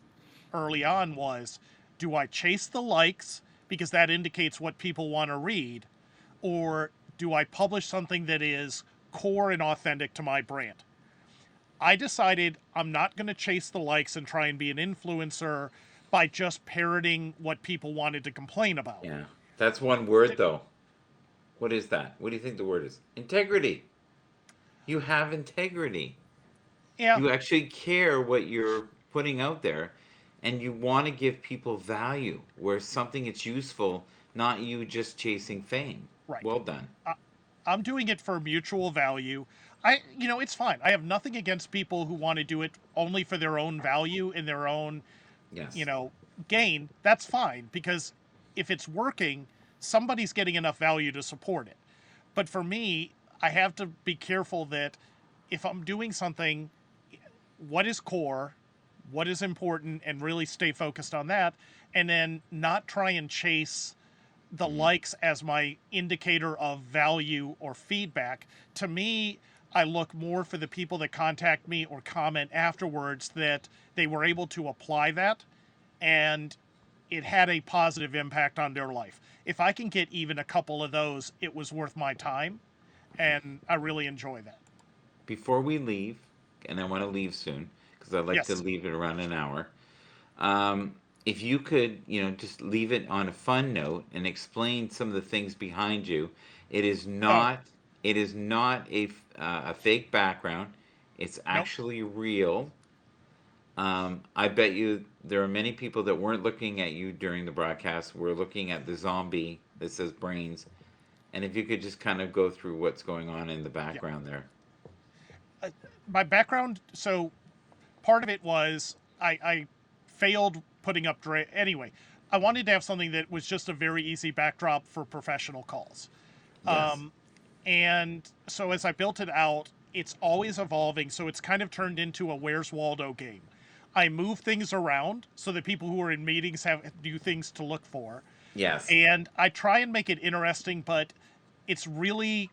early on was, do I chase the likes because that indicates what people want to read, or do I publish something that is core and authentic to my brand? I decided I'm not going to chase the likes and try and be an influencer by just parroting what people wanted to complain about. yeah. That's one word, though. What is that? What do you think the word is? Integrity. You have integrity. Yeah, You actually care what you're putting out there, and you want to give people value where something that's useful, not you just chasing fame. right. Well done. I'm doing it for mutual value. It's fine. I have nothing against people who want to do it only for their own value and their own, you Yes. know, gain. That's fine because if it's working, somebody's getting enough value to support it. But for me, I have to be careful that if I'm doing something, what is core, what is important, and really stay focused on that, and then not try and chase the Hmm. likes as my indicator of value or feedback. To me, I look more for the people that contact me or comment afterwards that they were able to apply that and it had a positive impact on their life. If I can get even a couple of those, it was worth my time and I really enjoy that. Before we leave, and I want to leave soon because I'd like to Yes. leave it around an hour. If you could, just leave it on a fun note and explain some of the things behind you. It is Oh, not. It is not a fake background. It's nope. actually real. I bet you there are many people that weren't looking at you during the broadcast. Were looking at the zombie that says brains. And if you could just kind of go through what's going on in the Yeah. background there. Uh, my background, so part of it was I failed putting up anyway. I wanted to have something that was just a very easy backdrop for professional calls. Yes. And so as I built it out, it's always evolving. So it's kind of turned into a Where's Waldo game. I move things around so that people who are in meetings have new things to look for. Yes. And I try and make it interesting, but it's really,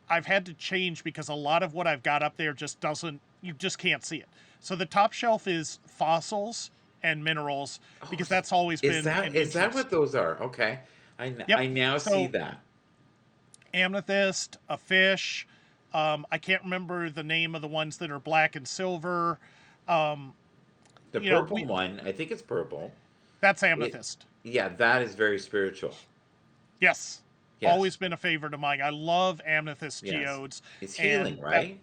I've had to change because a lot of what I've got up there just doesn't, you just can't see it. So the top shelf is fossils and minerals Oh, because that's always is been that an is that interest. what those are? Okay. Yep. I now see So that. amethyst, a fish. I can't remember the name of the ones that are black and silver. Um, The purple we one, I think it's purple. that's It, amethyst. yeah, that is very spiritual. Yes, Yes. always been a favorite of mine. I love amethyst Yes. geodes, It's and healing, that right?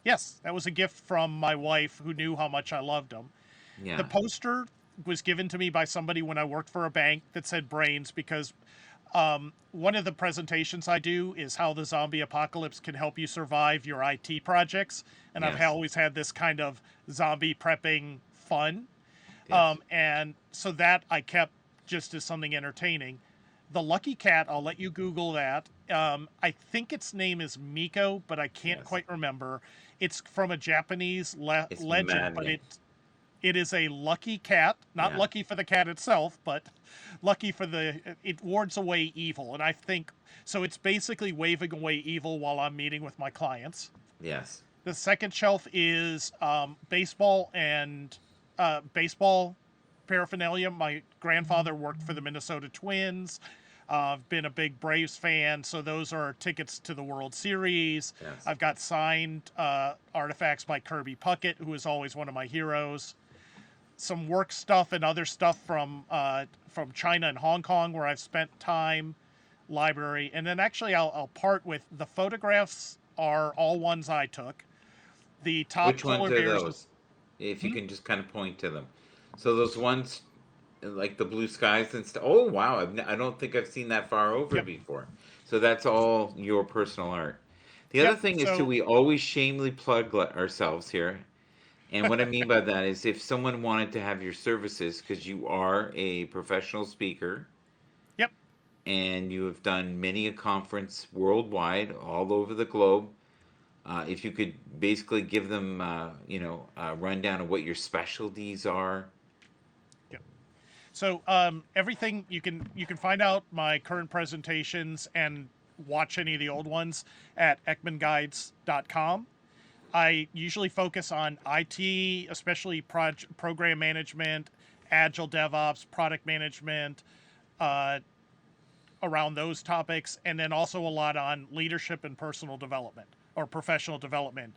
yes, that was a gift from my wife who knew how much I loved them. The Yeah. poster was given to me by somebody when I worked for a bank that said brains because one of the presentations I do is how the zombie apocalypse can help you survive your IT projects. And I've Yes. always had this kind of zombie prepping fun. Yes. And so that I kept just as something entertaining. The lucky cat, I'll let you Google that. I think its name is Miko, but I can't Yes. quite remember. It's from a Japanese It's legend, but maddening. it is a lucky cat, not Yeah. lucky for the cat itself, but lucky for it wards away evil. And I think so. It's basically waving away evil while I'm meeting with my clients. Yes. The second shelf is baseball and baseball paraphernalia. My grandfather worked for the Minnesota Twins. I've been a big Braves fan, so those are tickets to the World Series. Yes. I've got signed artifacts by Kirby Puckett, who is always one of my heroes. Some work stuff and other stuff from China and Hong Kong, where I've spent time. Library, and then actually I'll part with the photographs are all ones I took. The top Which ones polar are bears. those? If you Hmm? can just kind of point to them. So those ones, like the blue skies and stuff. Oh wow! I don't think I've seen that far over Yep, before. So that's all your personal art. The other yep. thing is too, So, we always shamelessly plug ourselves here. And what I mean by that is, if someone wanted to have your services, because you are a professional speaker yep. and you have done many a conference worldwide, all over the globe, if you could basically give them, a rundown of what your specialties are. Yep. So everything you can find out my current presentations and watch any of the old ones at ekmanguides.com. I usually focus on IT, especially program management, agile DevOps, product management, uh, around those topics, and then also a lot on leadership and personal development or professional development,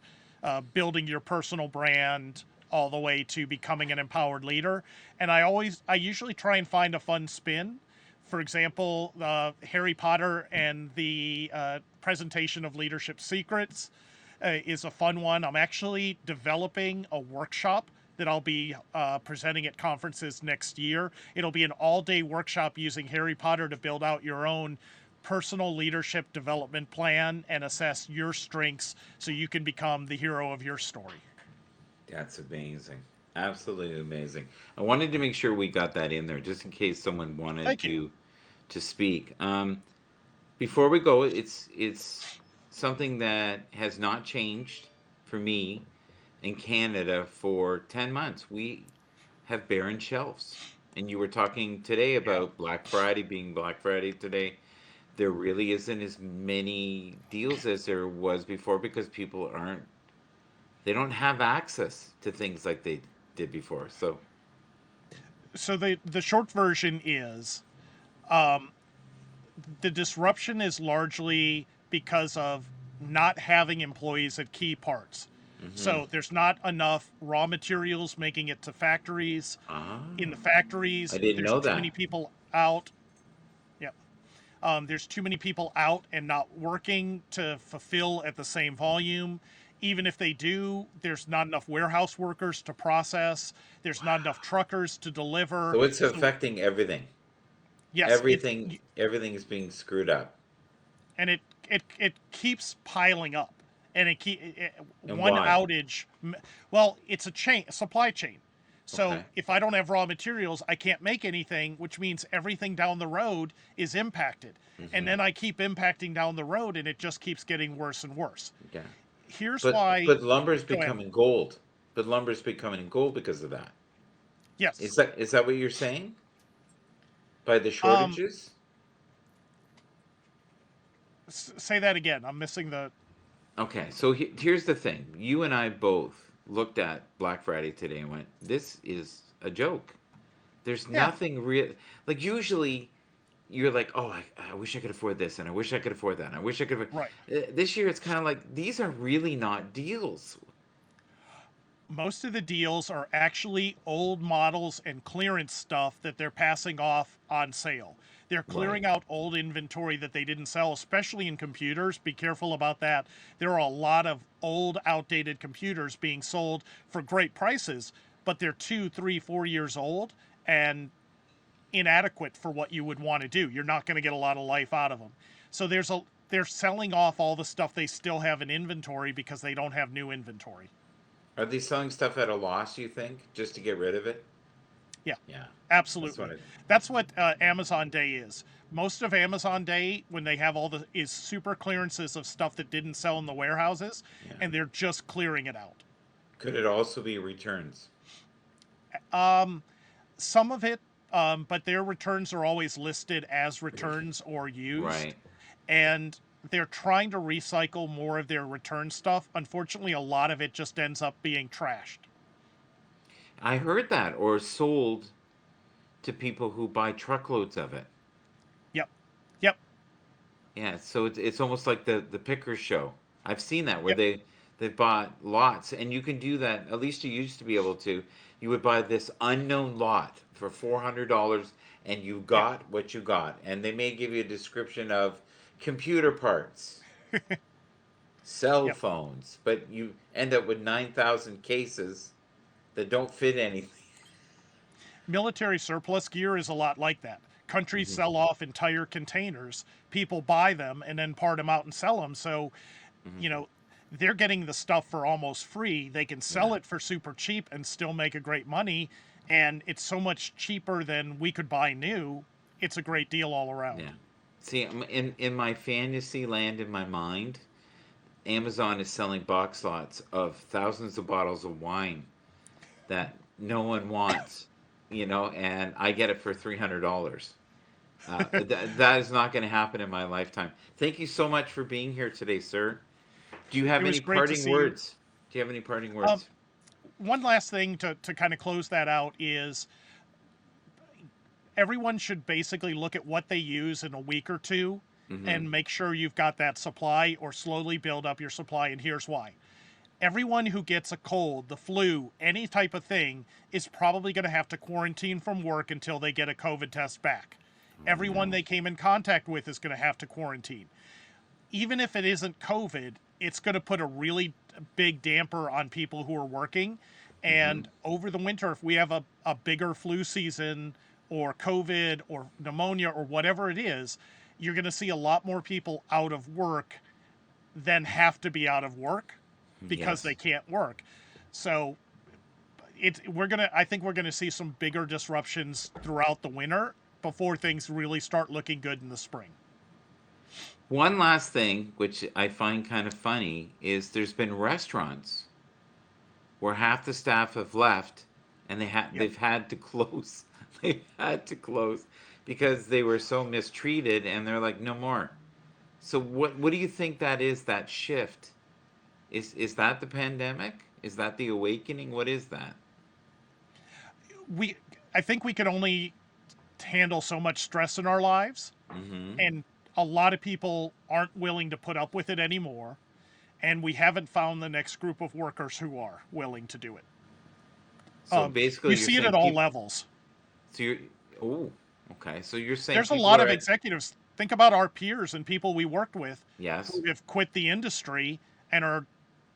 building your personal brand all the way to becoming an empowered leader. And I usually try and find a fun spin. For example, Harry Potter and the presentation of leadership secrets is a fun one. I'm actually developing a workshop that I'll be presenting at conferences next year. It'll be an all-day workshop using Harry Potter to build out your own personal leadership development plan and assess your strengths so you can become the hero of your story. That's amazing. Absolutely amazing. I wanted to make sure we got that in there just in case someone wanted Thank you. to speak. Before we go, it's something that has not changed for me in Canada for 10 months. We have barren shelves. And you were talking today Yeah. about Black Friday being Black Friday today. There really isn't as many deals as there was before because people aren't, they don't have access to things like they did before. So, So the short version is the disruption is largely because of not having employees at key parts. hmm. So there's not enough raw materials making it to factories. Ah, In the I factories, didn't there's know too that. many people out. Yeah. There's too many people out and not working to fulfill at the same volume. Even if they do, there's not enough warehouse workers to process. There's not enough truckers to deliver. So it's So affecting everything. yes, Everything is being screwed up. and it keeps piling up, and And one why? outage. Well, it's a supply chain. So Okay. if I don't have raw materials, I can't make anything, which means everything down the road is impacted. And Hmm. then I keep impacting down the road, and it just keeps getting worse and worse. Yeah. Here's But why. but lumber's Go ahead. becoming gold. But lumber's becoming gold because of that. Yes. Is that what you're saying? By the Um. shortages? Say that again. I'm missing the. Okay, so here's the thing. You and I both looked at Black Friday today and went, "This is a joke. There's Yeah. nothing real." Like usually, you're like, "Oh, I wish I could afford this, and I wish I could afford that, and I wish I could." Right. This year, it's kind of like these are really not deals. Most of the deals are actually old models and clearance stuff that they're passing off on sale. They're Right. clearing out old inventory that they didn't sell, especially in computers. Be careful about that. There are a lot of old, outdated computers being sold for great prices, but they're 2, 3, 4 years old and inadequate for what you would want to do. You're not going to get a lot of life out of them. So they're selling off all the stuff they still have in inventory because they don't have new inventory. Are they selling stuff at a loss, you think, just to get rid of it? Yeah, Yeah, that's what absolutely. I. That's what Amazon Day is. Most of Amazon Day, when they have all the, is super clearances of stuff that didn't sell in the warehouses, Yeah. and they're just clearing it out. Could it also be returns? Some of it, but their returns are always listed as returns or used, Right. and they're trying to recycle more of their return stuff. Unfortunately, a lot of it just ends up being trashed. I heard that, or sold to people who buy truckloads of it. Yep, yep, Yeah, so it's almost like the picker show. I've seen that where yep, they bought lots, and you can do that. At least you used to be able to. You would buy this unknown lot for $400, and you yep, got what you got. And they may give you a description of computer parts, cell yep. phones, but you end up with 9,000 cases that don't fit anything. Military surplus gear is a lot like that. Countries Hmm. sell off entire containers, people buy them and then part them out and sell them. So, Hmm. you know, they're getting the stuff for almost free. They can Yeah, sell it for super cheap and still make a great money. And it's so much cheaper than we could buy new. It's a great deal all around. yeah. See, in my fantasy land in my mind, Amazon is selling box lots of thousands of bottles of wine that no one wants, and I get it for $300. That is not going to happen in my lifetime. Thank you so much for being here today, sir. Do you It have was any great to parting see you. words? Do you have any parting Um, words? one last thing to kind of close that out is everyone should basically look at what they use in a week or two Mm-hmm. and make sure you've got that supply or slowly build up your supply. And here's why: everyone who gets a cold, the flu, any type of thing is probably going to have to quarantine from work until they get a COVID test back. Oh Everyone no. they came in contact with is going to have to quarantine. Even if it isn't COVID, it's going to put a really big damper on people who are working. Mm-hmm. And over the winter, if we have a bigger flu season or COVID or pneumonia or whatever it is, you're going to see a lot more people out of work than have to be out of work because they Yes. can't work. So I think we're gonna see some bigger disruptions throughout the winter before things really start looking good in the spring. One last thing, which I find kind of funny, is there's been restaurants where half the staff have left and Yep. they've had to close. They've had to close because they were so mistreated, and they're like, no more. So what do you think that is, that shift? Is that the pandemic? Is that the awakening? What is that? We I think we can only handle so much stress in our lives, Mm-hmm. and a lot of people aren't willing to put up with it anymore, and we haven't found the next group of workers who are willing to do it. So You basically you're see it saying at all people, levels. so you're, oh, okay. So you're saying There's a people lot are of at, executives. Think about our peers and people we worked with yes. who have quit the industry and are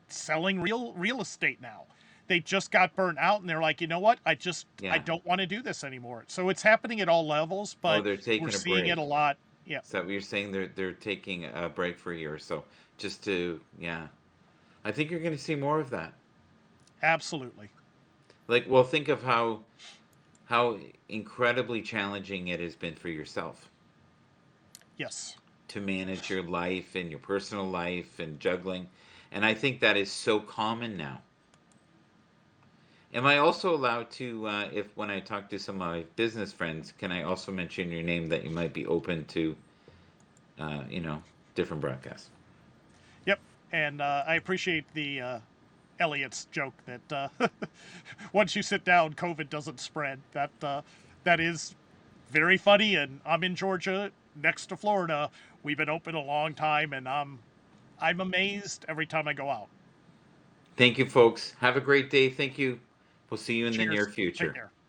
selling real estate now. They just got burnt out and they're like, you know what? I Yeah. don't want to do this anymore. So it's happening at all levels, Oh, but they're we're taking a seeing it a break. lot. Yeah, Is that what you're saying? They're taking a break for a year or so, just to, yeah. I think you're going to see more of that. absolutely. Like, well, think of how incredibly challenging it has been for yourself Yes. to manage your life and your personal life and juggling. And I think that is so common now. Am I also allowed to, if when I talk to some of my business friends, can I also mention your name that you might be open to, uh, you know, different broadcasts? Yep. And I appreciate the Elliot's joke that once you sit down, COVID doesn't spread. That is very funny. And I'm in Georgia, next to Florida. We've been open a long time, and I'm amazed every time I go out. Thank you, folks. Have a great day. Thank you. We'll see you in the near Cheers. Take future. care.